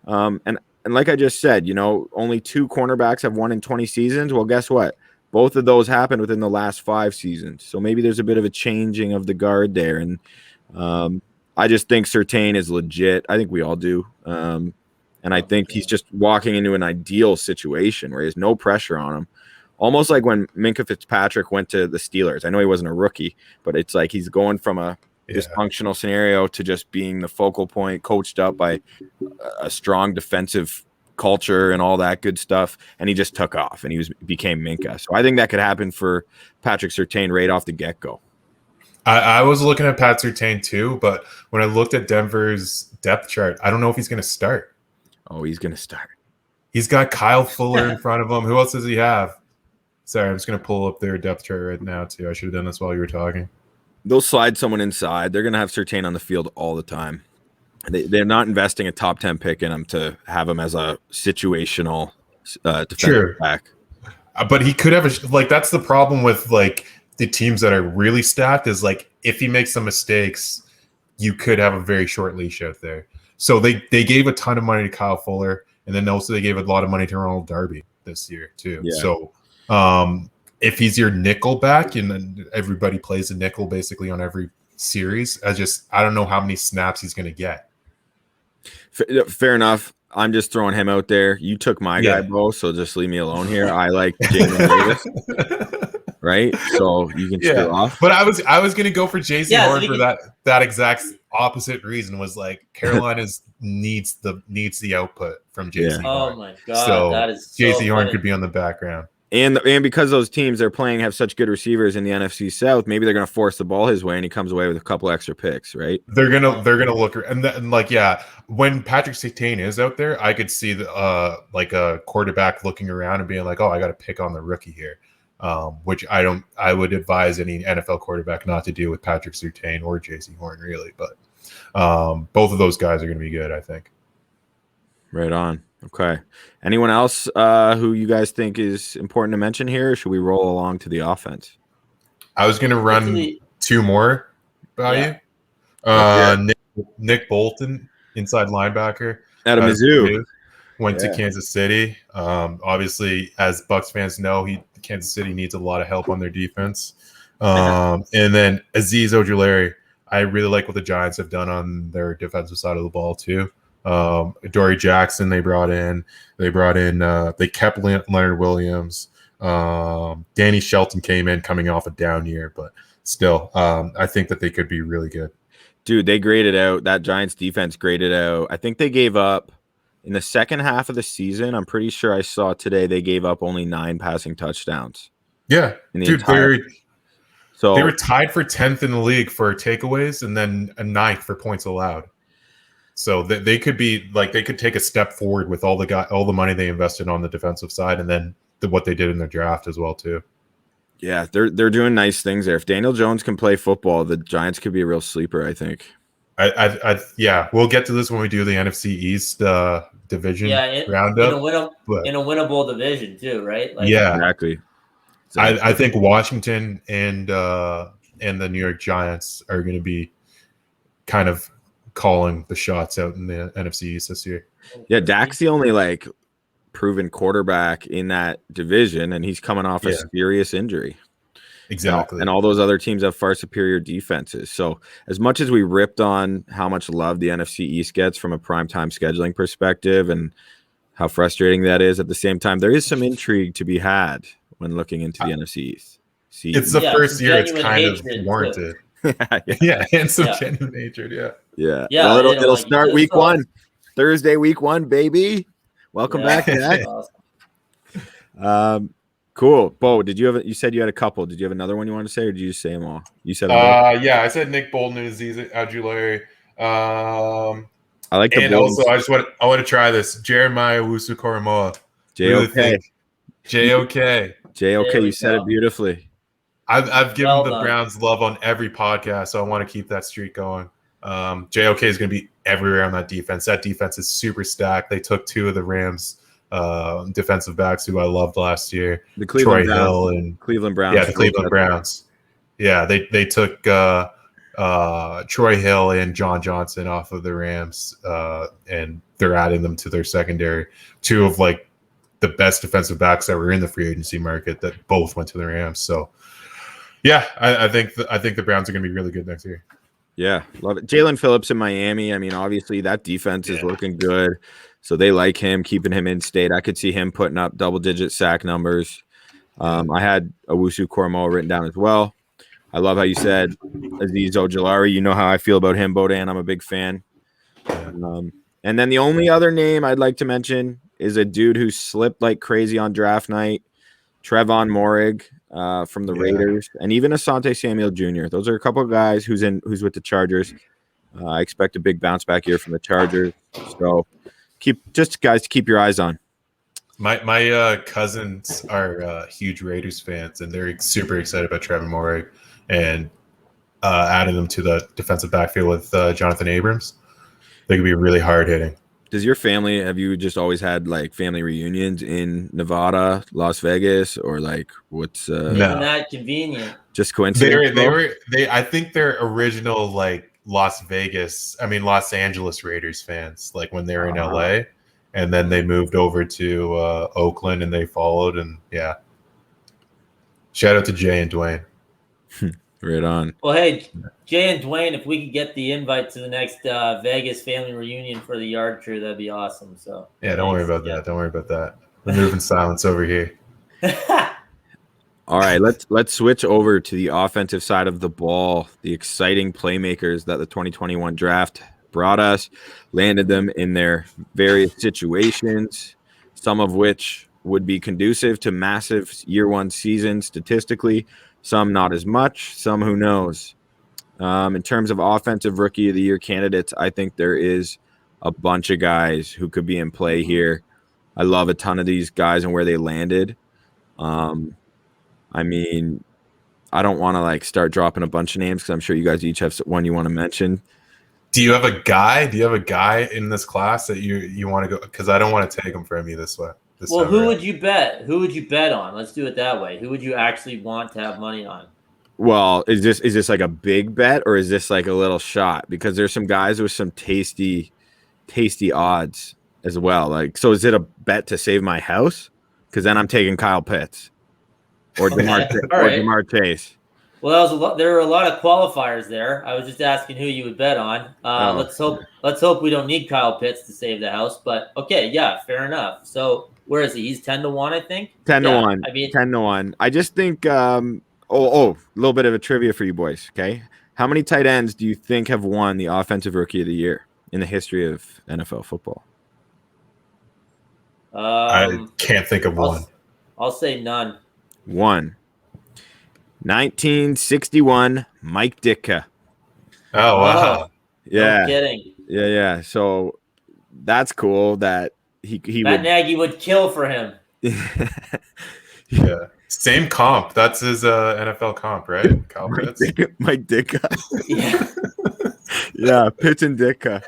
And like I just said, only 2 cornerbacks have won in 20 seasons. Well, guess what? Both of those happened within the last 5 seasons. So maybe there's a bit of a changing of the guard there. And I just think Surtain is legit. I think we all do. And I think he's just walking into an ideal situation where he has no pressure on him. Almost like when Minkah Fitzpatrick went to the Steelers. I know he wasn't a rookie, but it's like he's going from a dysfunctional scenario to just being the focal point, coached up by a strong defensive culture and all that good stuff, and he just took off and became Minkah. So I think that could happen for Patrick Surtain right off the get-go. I was looking at Pat Surtain too, but when I looked at Denver's depth chart, I don't know if he's going to start. Oh, he's going to start. He's got Kyle Fuller in front of him. Who else does he have? Sorry, I'm just going to pull up their depth chart right now too. I should have done this while you were talking. They'll slide someone inside. They're going to have Surtain on the field all the time. They're not investing a top 10 pick in him to have him as a situational defensive back. But he could have that's the problem with like the teams that are really stacked is like if he makes some mistakes, you could have a very short leash out there. So they gave a ton of money to Kyle Fuller, and then also they gave a lot of money to Ronald Darby this year too. Yeah. So if he's your nickel back and then everybody plays a nickel basically on every series, I don't know how many snaps he's going to get. Fair enough. I'm just throwing him out there. You took my guy, Bo, so just leave me alone here. I like Jalen Davis, right? So you can screw off. But I was going to go for J.C. Horn for that exact opposite reason. Was like Carolina needs the output from J.C. Horn. Oh my god, so that is so J.C. Horn funny. could be on the background. And because those teams they're playing have such good receivers in the NFC South, maybe they're going to force the ball his way, and he comes away with a couple extra picks, right? They're gonna look when Patrick Surtain is out there, I could see like a quarterback looking around and being like, oh, I got to pick on the rookie here, which I would advise any NFL quarterback not to do with Patrick Surtain or J.C. Horn really, but both of those guys are going to be good, I think. Right on. Okay. Anyone else who you guys think is important to mention here? Or should we roll along to the offense? I was going to run 2 more by you. Nick Bolton, inside linebacker. Out of Mizzou. Went to Kansas City. Obviously, as Bucs fans know, Kansas City needs a lot of help on their defense. And then Azeez Ojulari. I really like what the Giants have done on their defensive side of the ball too. Dory Jackson they kept Leonard Williams. Danny Shelton came in coming off a down year, but still, I think that they could be really good. Dude, they graded out that Giants defense graded out. I think they gave up in the second half of the season. I'm pretty sure I saw today they gave up only 9 passing touchdowns. Yeah, dude, they were tied for 10th in the league for takeaways and then a 9th for points allowed. So they could be like they could take a step forward with all the money they invested on the defensive side, and then what they did in their draft as well too. Yeah, they're doing nice things there. If Daniel Jones can play football, the Giants could be a real sleeper, I think. Yeah, we'll get to this when we do the NFC East division roundup. In a winnable division too, right? Like, exactly. I think Washington and the New York Giants are going to be kind of calling the shots out in the NFC East this year. Yeah, Dak's the only proven quarterback in that division, and he's coming off a serious injury. Exactly. And all those other teams have far superior defenses. So as much as we ripped on how much love the NFC East gets from a primetime scheduling perspective and how frustrating that is, at the same time, there is some intrigue to be had when looking into the NFC East. It's the first year it's kind of warranted. And some genuine hatred, Yeah. Well, it'll start week 1. Thursday, week 1, baby. Welcome back, Dak. Awesome. Cool. Bo, you said you had a couple. Did you have another one you wanted to say, or did you just say them all? You said them both? Yeah, I said Nick Bolton and Aziz Ojulari. I like the And Boltons. also, I want to try this. Jeremiah Owusu-Koramoah. JOK. JOK. JOK, There we you said go. it beautifully. I've given Well the done. Browns love on every podcast, so I want to keep that streak going. JOK is going to be everywhere on that defense. That defense is super stacked. They took two of the Rams defensive backs who I loved last year, The Cleveland Troy Browns. Hill and Cleveland Browns. yeah, the Cleveland Browns. Yeah, they took Troy Hill and John Johnson off of the Rams, and they're adding them to their secondary. Two of like the best defensive backs that were in the free agency market that both went to the Rams. So yeah, I think the Browns are going to be really good next year. Yeah, love it. Jalen Phillips in Miami. I mean, obviously that defense is looking good, so they like him, keeping him in state. I could see him putting up double-digit sack numbers. I had Owusu-Koramoah written down as well. I love how you said Aziz Ojulari. You know how I feel about him, Bohdan. I'm a big fan. And then the only other name I'd like to mention is a dude who slipped like crazy on draft night, Trevon Moehrig. From the Raiders, and even Asante Samuel Jr. Those are a couple of guys who's with the Chargers. I expect a big bounce back year from the Chargers. So keep your eyes on. My cousins are huge Raiders fans, and they're super excited about Trevor Moehrig and adding them to the defensive backfield with Jonathan Abrams. They could be really hard hitting. Have you just always had like family reunions in Nevada, Las Vegas, or like what's Isn't that convenient? just coincidence? I think they're original like Los Angeles Raiders fans, like when they were in LA, and then they moved over to Oakland and they followed, and yeah. Shout out to Jay and Dwayne. Right on. Well, hey, Jay and Dwayne, if we could get the invite to the next Vegas family reunion for the yard crew, that'd be awesome. So Yeah, don't worry about that. Don't worry about that. We're moving silence over here. All right, let's switch over to the offensive side of the ball. The exciting playmakers that the 2021 draft brought us, landed them in their various situations, some of which would be conducive to massive year one season statistically, some not as much, some who knows. In terms of offensive rookie of the year candidates, I think there is a bunch of guys who could be in play here. I love a ton of these guys and where they landed. I mean, I don't want to like start dropping a bunch of names because I'm sure you guys each have one you want to mention. Do you have a guy? Do you have a guy in this class that you want to go? Because I don't want to take him from you this way. Well, who would you bet? Who would you bet on? Let's do it that way. Who would you actually want to have money on? Well, is this like a big bet or is this like a little shot? Because there's some guys with some tasty odds as well. Like, so is it a bet to save my house? Because then I'm taking Kyle Pitts or Jamar Chase. Well, there were a lot of qualifiers there. I was just asking who you would bet on. Let's hope we don't need Kyle Pitts to save the house. But okay, yeah, fair enough. So where is he? He's 10-1, I think. 10-1. I mean, 10-1. I just think. A little bit of a trivia for you boys. Okay, how many tight ends do you think have won the Offensive Rookie of the Year in the history of NFL football? I can't think of one. I'll say none. One. 1961, Mike Ditka. Oh wow! Yeah, no kidding. Yeah. So that's cool that he Matt Nagy would kill for him. Yeah, same comp. That's his NFL comp, right? Kyle Pitts. Mike Ditka. Yeah. Yeah, Pitts and Ditka.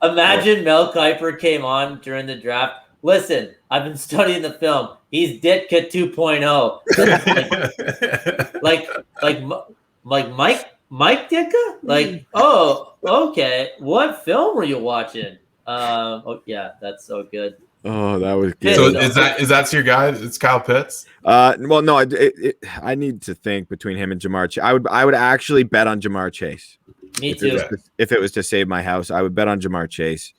Imagine Mel Kiper came on during the draft. Listen, I've been studying the film. He's Ditka 2.0. like Mike Ditka? Like, oh, okay. What film were you watching? Oh yeah, that's so good. Oh, that was good. So is that your guy? It's Kyle Pitts. Well, no, I need to think between him and Jamar Chase. I would actually bet on Jamar Chase. Me too. If it was to save my house, I would bet on Jamar Chase.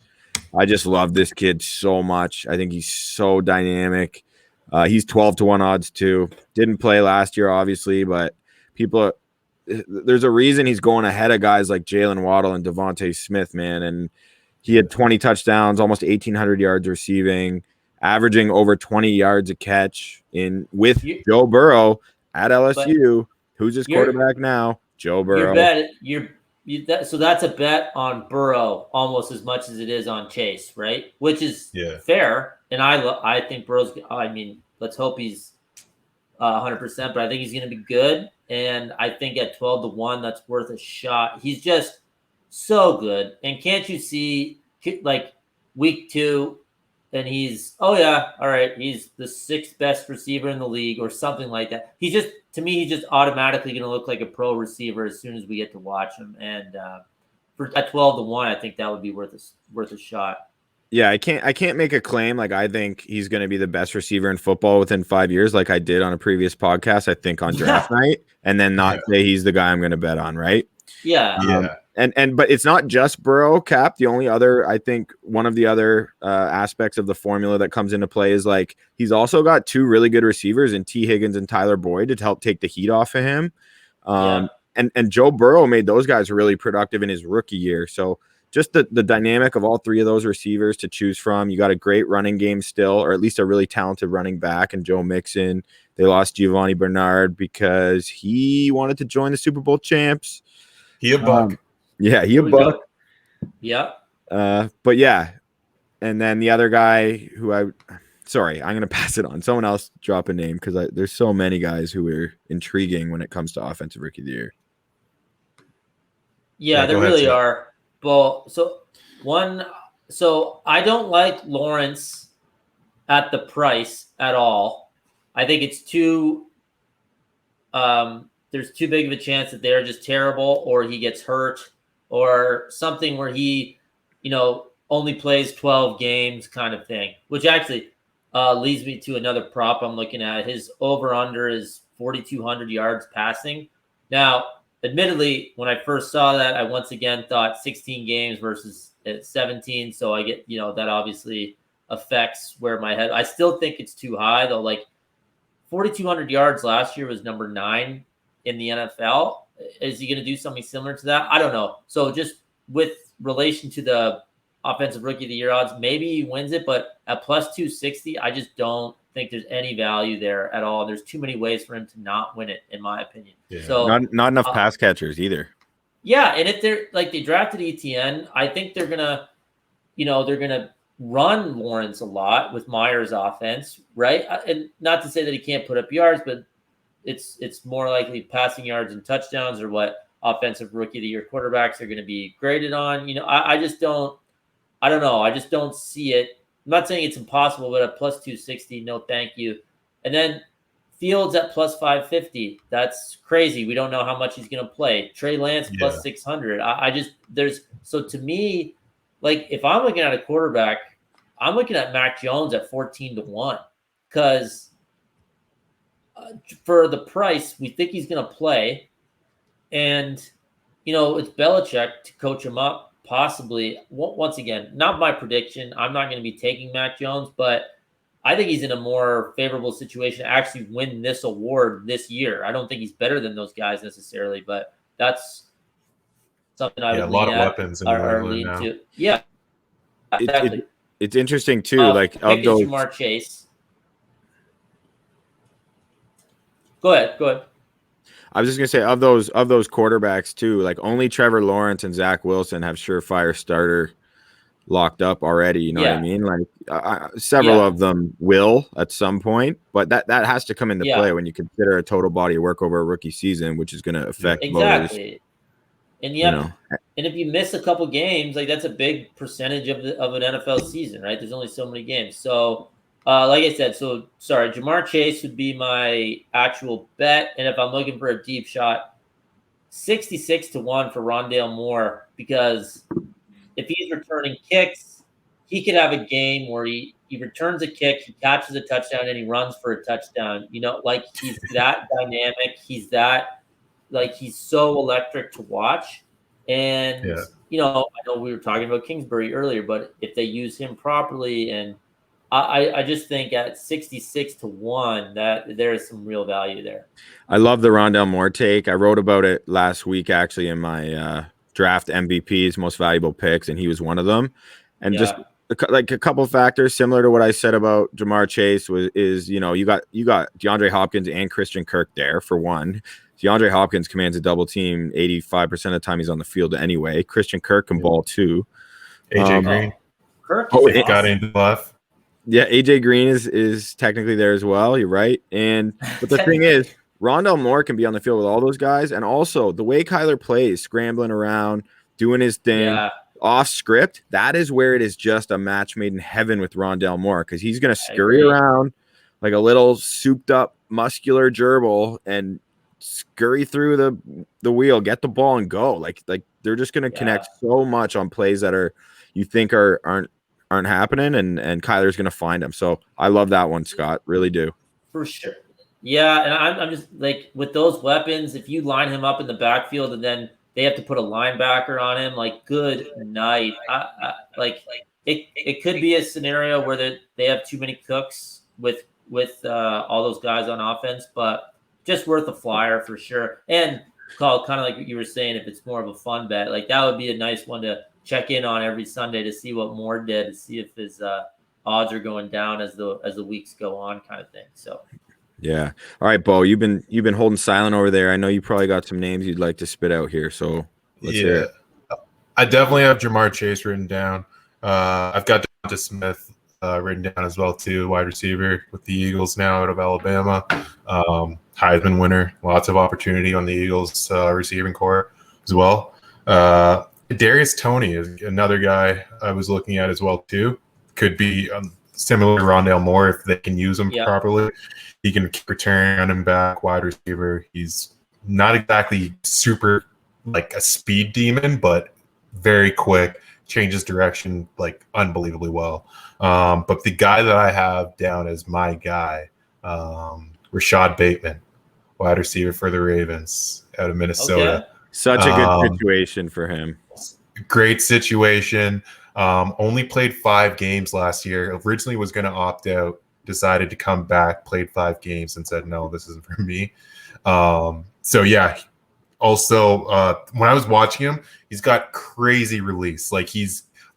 I just love this kid so much. I think he's so dynamic. He's 12-1 odds too. Didn't play last year, obviously, but there's a reason he's going ahead of guys like Jalen Waddle and Devontae Smith, man. And he had 20 touchdowns, almost 1,800 yards receiving, averaging over 20 yards a catch with Joe Burrow at LSU. Who's his quarterback now? Joe Burrow. So that's a bet on Burrow almost as much as it is on Chase, right? Which is fair. And I think Burrow's. I mean, let's hope he's 100%. But I think he's going to be good. And I think at 12-1, that's worth a shot. He's just so good. And can't you see, like, week 2, and he's, all right, he's the 6th best receiver in the league or something like that. To me, he's just automatically going to look like a pro receiver as soon as we get to watch him. And at 12-1, I think that would be worth a shot. Yeah, I can't make a claim like I think he's going to be the best receiver in football within 5 years, like I did on a previous podcast, I think on draft night, and then not say he's the guy I'm going to bet on, right? Yeah. But it's not just Burrow, Cap. The only other, I think, one of the other aspects of the formula that comes into play is like he's also got 2 really good receivers in T. Higgins and Tyler Boyd to help take the heat off of him. And Joe Burrow made those guys really productive in his rookie year. So just the dynamic of all 3 of those receivers to choose from. You got a great running game still, or at least a really talented running back in Joe Mixon. They lost Giovanni Bernard because he wanted to join the Super Bowl champs. He a Buck. He a Buck. Yeah. But yeah. And then the other guy who I'm going to pass it on. Someone else drop a name because there's so many guys who are intriguing when it comes to offensive rookie of the year. Yeah, there really are. Well, so I don't like Lawrence at the price at all. I think it's there's too big of a chance that they're just terrible or he gets hurt or something where he, only plays 12 games kind of thing, which actually leads me to another prop I'm looking at. His over-under is 4,200 yards passing. Now, admittedly, when I first saw that, I once again thought 16 games versus 17. So I get, that obviously affects where my head. I still think it's too high, though. Like 4,200 yards last year was number 9 in the NFL. Is he going to do something similar to that? I don't know. So just with relation to the offensive rookie of the year odds, maybe he wins it, but at plus 260, I just don't think there's any value there at all. There's too many ways for him to not win it, in my opinion. Yeah. So not enough pass catchers either. Yeah, and if they're like they drafted ETN, I think they're gonna run Lawrence a lot with Meyer's offense, right? And not to say that he can't put up yards, but it's more likely passing yards and touchdowns are what offensive rookie of the year quarterbacks are going to be graded on. I just don't know. I just don't see it. I'm not saying it's impossible, but at plus 260, no thank you. And then Fields at plus 550. That's crazy. We don't know how much he's going to play. Trey Lance plus 600. So to me, like if I'm looking at a quarterback, I'm looking at Mac Jones at 14-1 because for the price, we think he's going to play. And, it's Belichick to coach him up. Possibly, once again, not my prediction. I'm not going to be taking Mac Jones, but I think he's in a more favorable situation to actually win this award this year. I don't think he's better than those guys necessarily, but that's something I would a lot of weapons in lean now. to. Yeah, exactly. It's interesting too. Like of those, Jamar Chase. Go ahead. I was just gonna say of those quarterbacks too, like only Trevor Lawrence and Zach Wilson have surefire starter locked up already. You know what I mean? Like several of them will at some point, but that has to come into play when you consider a total body of work over a rookie season, which is going to affect exactly. Voters, and if you miss a couple games, like that's a big percentage of an NFL season, right? There's only so many games, so. Like I said, Jamar Chase would be my actual bet. And if I'm looking for a deep shot, 66-1 for Rondale Moore, because if he's returning kicks, he could have a game where he returns a kick, he catches a touchdown, and he runs for a touchdown. Like he's that dynamic. He's that, like, he's so electric to watch. And, I know we were talking about Kingsbury earlier, but if they use him properly and I just think at 66-1 that there is some real value there. I love the Rondale Moore take. I wrote about it last week actually in my draft MVPs, most valuable picks, and he was one of them. And like a couple factors similar to what I said about Jamar Chase is you got DeAndre Hopkins and Christian Kirk there for one. DeAndre Hopkins commands a double team 85% of the time he's on the field anyway. Christian Kirk can ball too. AJ Green. Kirk It got into left. Yeah, AJ Green is technically there as well. You're right. But the thing is, Rondale Moore can be on the field with all those guys, and also the way Kyler plays, scrambling around, doing his thing. Yeah. Off script, that is where it is just a match made in heaven with Rondale Moore, because he's going to scurry around like a little souped up muscular gerbil and scurry through the wheel, get the ball and go. Like they're just going to connect so much on plays that you think aren't happening, and Kyler's going to find them. So I love that one, Scott. Really do. For sure. Yeah, and I'm just like, with those weapons, if you line him up in the backfield and then they have to put a linebacker on him, like, good night. It could be a scenario where they have too many cooks with all those guys on offense, but just worth a flyer for sure. And kind of like what you were saying, if it's more of a fun bet, like that would be a nice one to check in on every Sunday to see what Moore did, to see if his odds are going down as the weeks go on, kind of thing. So. Yeah. All right, Bo, you've been holding silent over there. I know you probably got some names you'd like to spit out here, so let's hear it. I definitely have Jamar Chase written down. I've got DeVonta Smith written down as well too, wide receiver with the Eagles now out of Alabama. Heisman winner, lots of opportunity on the Eagles receiving core as well. Darius Toney is another guy I was looking at as well too. Could be similar to Rondale Moore if they can use him properly. He can return running back, wide receiver. He's not exactly super like a speed demon, but very quick, changes direction like unbelievably well. But the guy that I have down as my guy, Rashad Bateman, wide receiver for the Ravens out of Minnesota. Okay. Such a good situation for him. Great situation. Only played 5 games last year. Originally was going to opt out. Decided to come back, played 5 games, and said, no, this isn't for me. So, yeah. Also, when I was watching him, he's got crazy release. Like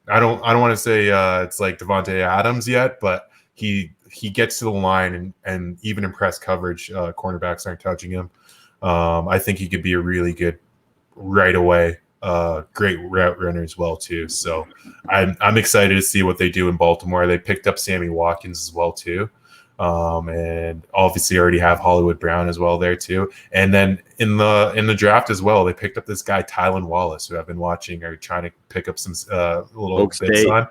I don't want to say it's like Devontae Adams yet, but he gets to the line and even in press coverage, cornerbacks aren't touching him. I think he could be a really good right away. Great route runner as well too. So I'm excited to see what they do in Baltimore. They picked up Sammy Watkins as well too. And obviously already have Hollywood Brown as well there too. And then in the draft as well, they picked up this guy Tylan Wallace, who I've been watching or trying to pick up some little Oak bits State. on.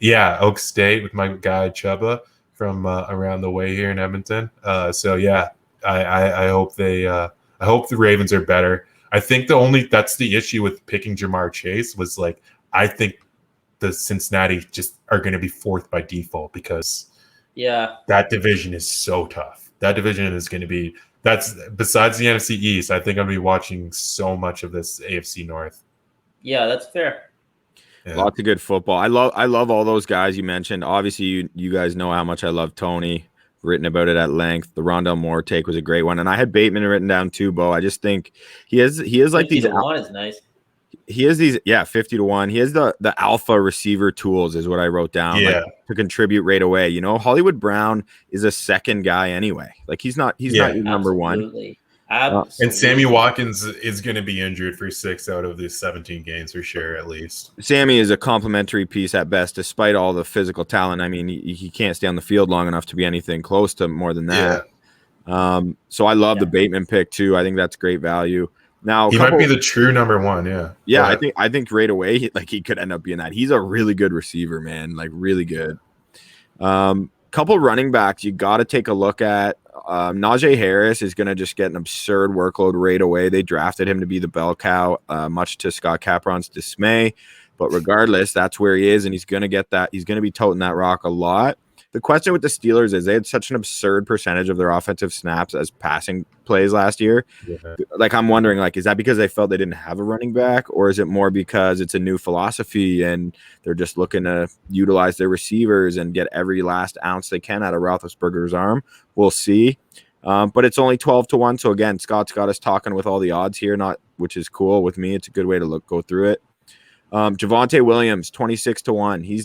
Yeah, Oak State with my guy Chuba from around the way here in Edmonton. So yeah, I hope I hope the Ravens are better. I think that's the issue with picking Jamar Chase was like, I think the Cincinnati just are going to be 4th by default because that division is so tough. That division is going to be, that's besides the NFC East. I think I'm going to be watching so much of this AFC North. Yeah, that's fair. Yeah. Lots of good football. I love all those guys you mentioned. Obviously, you guys know how much I love Toney. Written about it at length. The Rondale Moore take was a great one, and I had Bateman written down too, Bo. I just think he is like these. 50-1 is nice. He has these 50-1. He has the alpha receiver tools, is what I wrote down. Yeah. Like, to contribute right away. Hollywood Brown is a second guy anyway. Like he's not your number one. Absolutely. And Sammy Watkins is going to be injured for 6 out of the 17 games for sure, at least. Sammy is a complimentary piece at best, despite all the physical talent. I mean, he can't stay on the field long enough to be anything close to more than that. Yeah. So I love the Bateman pick too. I think that's great value. Now he might be the true number one. Yeah. Yeah. I think right away, he could end up being that. He's a really good receiver, man. Like really good. Couple running backs you got to take a look at. Najee Harris is going to just get an absurd workload right away. They drafted him to be the bell cow, much to Scott Capron's dismay. But regardless, that's where he is, and he's going to get that. He's going to be toting that rock a lot. The question with the Steelers is they had such an absurd percentage of their offensive snaps as passing plays last year. Yeah. Like, I'm wondering, like, is that because they felt they didn't have a running back, or is it more because it's a new philosophy and they're just looking to utilize their receivers and get every last ounce they can out of Roethlisberger's arm? We'll see. But it's only 12-1. So again, Scott's got us talking with all the odds here, which is cool with me. It's a good way to go through it. Javonte Williams, 26-1. He's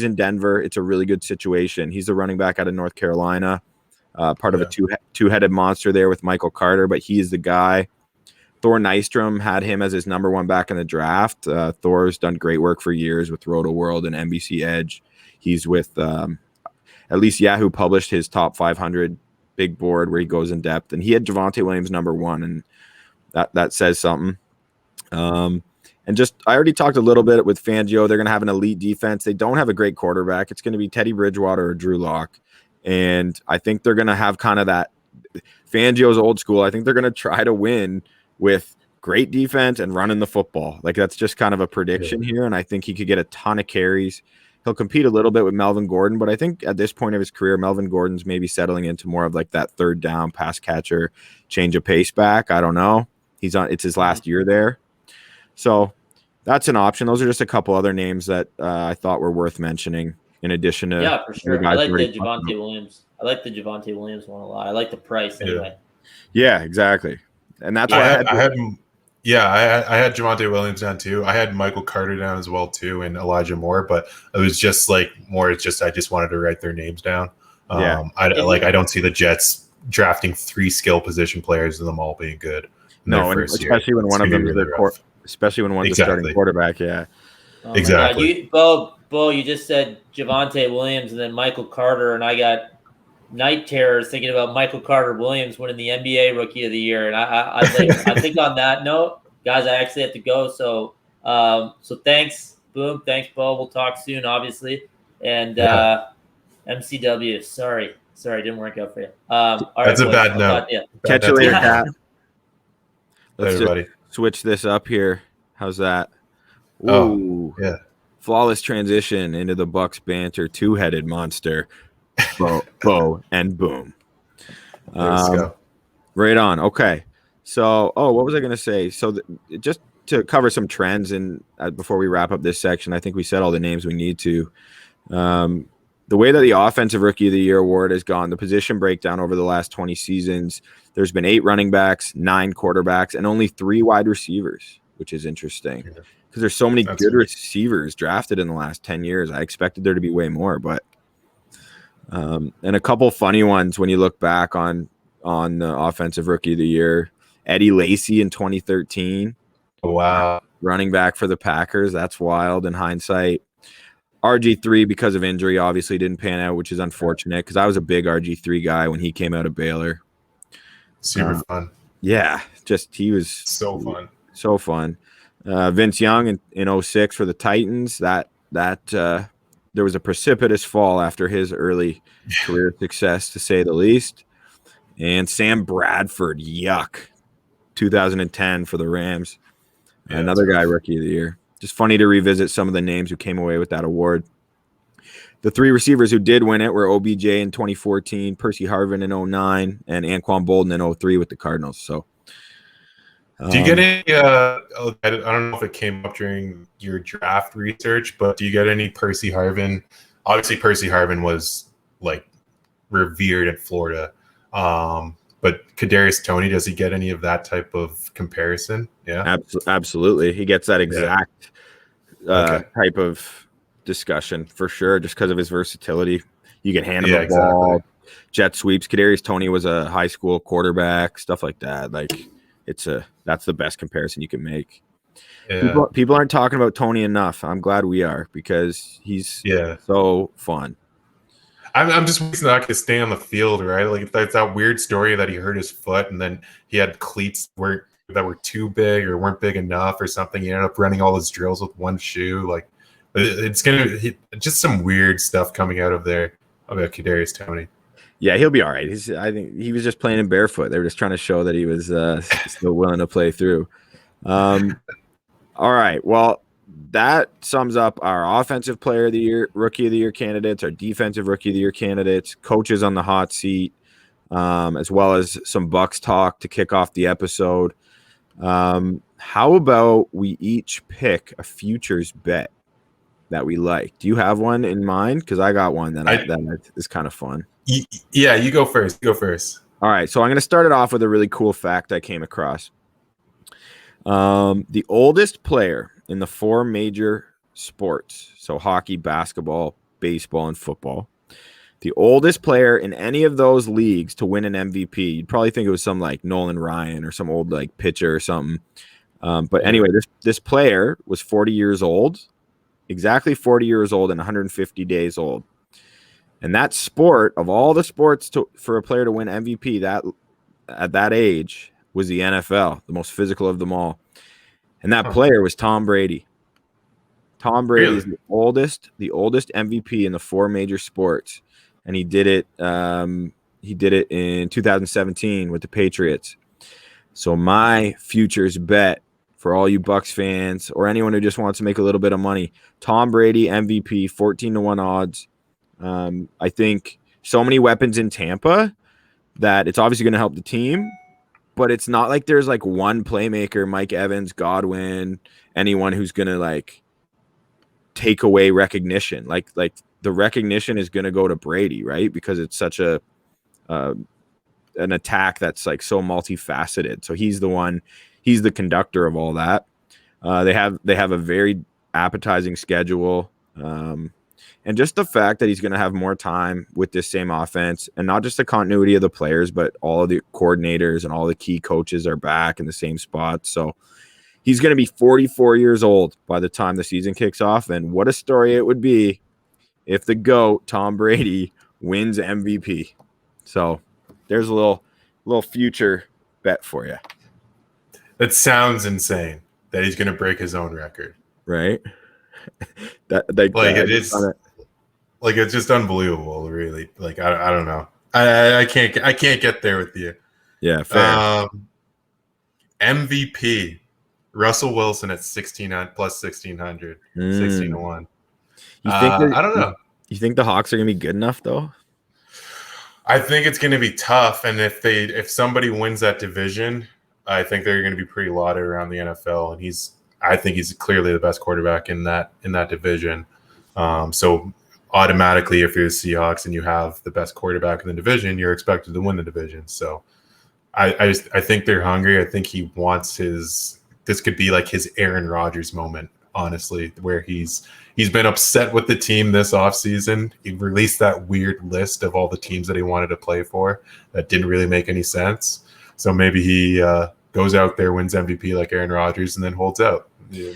in Denver. It's a really good situation. He's the running back out of North Carolina, part of a two-headed monster there with Michael Carter, but he is the guy. Thor Nystrom had him as his number one back in the draft. Thor's done great work for years with Roto World and NBC Edge. He's with at least Yahoo published his top 500 big board where he goes in depth, and he had Javonte Williams number one, and that says something. And just I already talked a little bit with Fangio. They're going to have an elite defense. They don't have a great quarterback. It's going to be Teddy Bridgewater or Drew Lock, and I think they're going to have kind of that Fangio's old school. I think they're going to try to win with great defense and running the football. Like that's just kind of a prediction here. And I think he could get a ton of carries. He'll compete a little bit with Melvin Gordon, but I think at this point of his career, Melvin Gordon's maybe settling into more of like that third down pass catcher, change of pace back. I don't know. It's his last year there. So that's an option. Those are just a couple other names that I thought were worth mentioning in addition to. For sure. I like the Javonte Williams. I like the Javonte Williams one a lot. I like the price anyway. Yeah, exactly. And that's why I had Javonte Williams down too. I had Michael Carter down as well too, and Elijah Moore. But it was just like more. It's just I just wanted to write their names down. I don't see the Jets drafting 3 skill position players and them all being good. No, especially when one of them is especially when one's a starting quarterback. Yeah, exactly. Bo, you just said Javonte Williams and then Michael Carter, and I got night terrors thinking about Michael Carter Williams winning the NBA Rookie of the Year, and I think on that note, guys, I actually have to go. So thanks, Boom, thanks, Bo. We'll talk soon, obviously, and MCW. Sorry, didn't work out for you. All right, that's a bad note. Catch you later, Cat. Let's everybody switch this up here. How's that? Ooh, yeah. Flawless transition into the Bucs Banter two-headed monster. Bo and Boom. Let's go. Right on. Okay. So, what was I going to say? So, just to cover some trends, and before we wrap up this section, I think we said all the names we need to. The way that the Offensive Rookie of the Year award has gone, the position breakdown over the last 20 seasons, there's been 8 running backs, 9 quarterbacks, and only 3 wide receivers, which is interesting because there's so many good receivers drafted in the last 10 years. I expected there to be way more, but. And a couple funny ones when you look back on the Offensive Rookie of the Year. Eddie Lacy in 2013. Wow. Running back for the Packers. That's wild in hindsight. RG3, because of injury, obviously didn't pan out, which is unfortunate because I was a big RG3 guy when he came out of Baylor. Super fun. Yeah, he was so fun. So fun. Vince Young in 2006 for the Titans. That there was a precipitous fall after his early career success, to say the least. And Sam Bradford, 2010 for the Rams. Yeah, another guy, Rookie of the Year. Just funny to revisit some of the names who came away with that award. The 3 receivers who did win it were OBJ in 2014, Percy Harvin in 2009, and Anquan Bolden in 2003 with the Cardinals. So, do you get any? I don't know if it came up during your draft research, but do you get any Percy Harvin? Obviously, Percy Harvin was like revered in Florida, but Kadarius Toney, does he get any of that type of comparison? Yeah, absolutely. He gets that exact type of discussion for sure, just because of his versatility. You can hand him the ball, jet sweeps. Kadarius Toney was a high school quarterback, stuff like that. Like that's the best comparison you can make. Yeah. People aren't talking about Toney enough. I'm glad we are because he's so fun. I'm just wishing that I could stay on the field, right? Like that's that weird story that he hurt his foot and then he had cleats that were too big or weren't big enough or something. He ended up running all his drills with one shoe. Like it's just some weird stuff coming out of there about Kadarius Toney. Yeah, he'll be all right. I think he was just playing in barefoot. They were just trying to show that he was still willing to play through. All right. Well, that sums up our Offensive Player of the Year, Rookie of the Year candidates, our Defensive Rookie of the Year candidates, coaches on the hot seat, as well as some Bucs talk to kick off the episode. How about we each pick a futures bet that we like? Do you have one in mind? Because I got one that is kind of fun. Yeah, you go first. All right, so I'm going to start it off with a really cool fact I came across. The oldest player in the 4 major sports, so hockey, basketball, baseball, and football. The oldest player in any of those leagues to win an MVP. You'd probably think it was some like Nolan Ryan or some old like pitcher or something. But anyway, this player was 40 years old, exactly 40 years old and 150 days old. And that sport, of all the sports for a player to win MVP at that age, was the NFL, the most physical of them all. And that player was Tom Brady. Tom Brady is the oldest MVP in the 4 major sports. And he did it in 2017 with the Patriots. So my futures bet for all you Bucs fans or anyone who just wants to make a little bit of money, Tom Brady MVP, 14-1 odds. I think so many weapons in Tampa that it's obviously going to help the team, but it's not like there's like one playmaker, Mike Evans, Godwin, anyone who's going to like take away recognition. Like the recognition is going to go to Brady, right? Because it's such an attack that's like so multifaceted. So he's the conductor of all that. They have a very appetizing schedule. And just the fact that he's going to have more time with this same offense, and not just the continuity of the players, but all of the coordinators and all the key coaches are back in the same spot. So he's going to be 44 years old by the time the season kicks off. And what a story it would be if the GOAT, Tom Brady, wins MVP. So there's a little future bet for you. That sounds insane that he's going to break his own record. Right? It's just unbelievable, really. Like I don't know. I can't get there with you. Yeah, fair. MVP Russell Wilson at 1600 plus 1600, 16-1. I don't know. You think the Hawks are gonna be good enough though? I think it's gonna be tough, and if somebody wins that division, I think they're gonna be pretty lauded around the NFL, and I think he's clearly the best quarterback in that division. So automatically, if you're the Seahawks and you have the best quarterback in the division, you're expected to win the division. So I think they're hungry. I think he wants this could be like his Aaron Rodgers moment, honestly, where he's been upset with the team this offseason. He released that weird list of all the teams that he wanted to play for that didn't really make any sense. So maybe he goes out there, wins MVP like Aaron Rodgers, and then holds out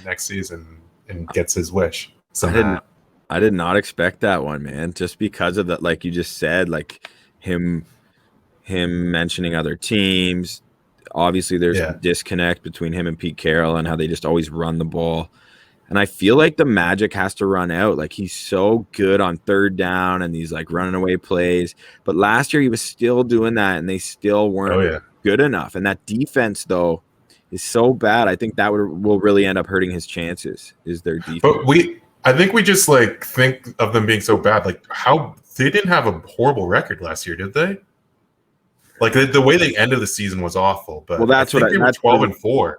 next season and gets his wish. I did not expect that one, man. Just because of that, like you just said, like him mentioning other teams. Obviously, there's a disconnect between him and Pete Carroll and how they just always run the ball. And I feel like the magic has to run out. Like he's so good on third down and these like running away plays. But last year he was still doing that, and they still weren't good enough. And that defense, though, is so bad. I think that will really end up hurting his chances. Is their defense? But I think we just like think of them being so bad. Like how they didn't have a horrible record last year, did they? Like the way they ended the season was awful. But well, that's they were 12-4.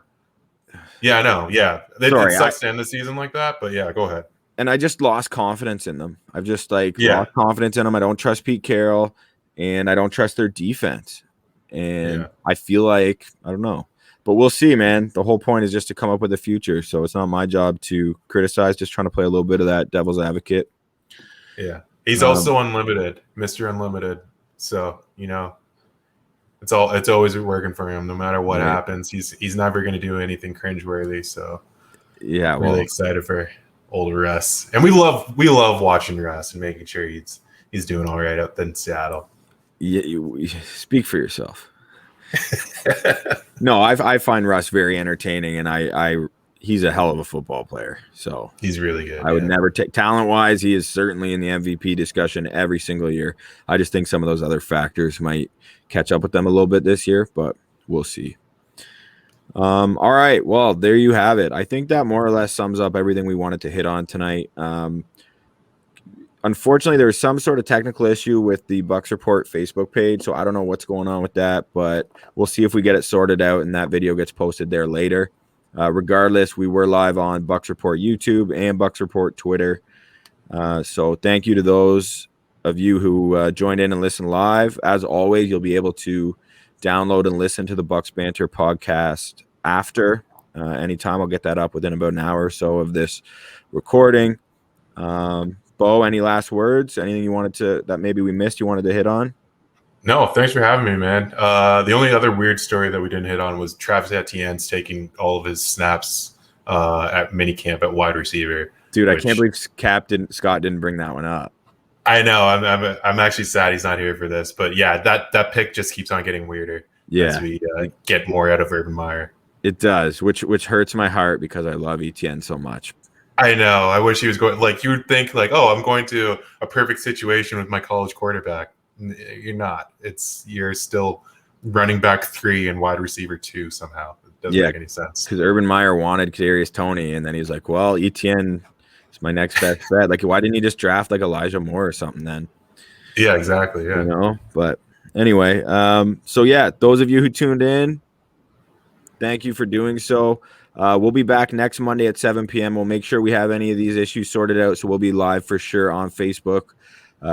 Yeah, I know. Yeah, it sucks to end the season like that. But yeah, go ahead. And I just lost confidence in them. I've just lost confidence in them. I don't trust Pete Carroll, and I don't trust their defense. And I feel like I don't know. But we'll see, man. The whole point is just to come up with a future. So it's not my job to criticize, just trying to play a little bit of that devil's advocate. Yeah. He's also unlimited, Mr. Unlimited. So, it's always working for him no matter what happens. He's never going to do anything cringeworthy. So yeah, really excited for old Russ. And we love watching Russ and making sure he's doing all right up in Seattle. Yeah, you speak for yourself. No, I find Russ very entertaining, and he's a hell of a football player. So he's really good. I would never take talent-wise. He is certainly in the MVP discussion every single year. I just think some of those other factors might catch up with them a little bit this year, but we'll see. All right, well, there you have it. I think that more or less sums up everything we wanted to hit on tonight. Unfortunately, there was some sort of technical issue with the Bucs Report Facebook page, so I don't know what's going on with that, but we'll see if we get it sorted out and that video gets posted there later. Regardless, we were live on Bucs Report YouTube and Bucs Report Twitter. So thank you to those of you who joined in and listened live. As always, you'll be able to download and listen to the Bucs Banter podcast after anytime. I'll get that up within about an hour or so of this recording. Bo, any last words? Anything you wanted to that maybe we missed you wanted to hit on? No, thanks for having me, man. The only other weird story that we didn't hit on was Travis Etienne's taking all of his snaps at minicamp at wide receiver. Dude, I can't believe Scott didn't bring that one up. I know. I'm actually sad he's not here for this, but yeah, that pick just keeps on getting weirder as we get more out of Urban Meyer. It does, which hurts my heart because I love Etienne so much. I know. I wish he was going. Like, you would think, like, oh, I'm going to a perfect situation with my college quarterback. You're not. You're still running back 3 and wide receiver 2 somehow. It doesn't make any sense. Because Urban Meyer wanted Kadarius Toney, and then he's like, well, Etienne is my next best bet. Like, why didn't he just draft like Elijah Moore or something then? Yeah, exactly. Yeah. You know, but anyway, so yeah, those of you who tuned in, thank you for doing so. We'll be back next Monday at 7 p.m. We'll make sure we have any of these issues sorted out, so we'll be live for sure on Facebook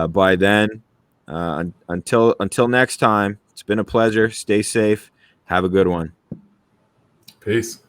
by then. Until next time, it's been a pleasure. Stay safe. Have a good one. Peace.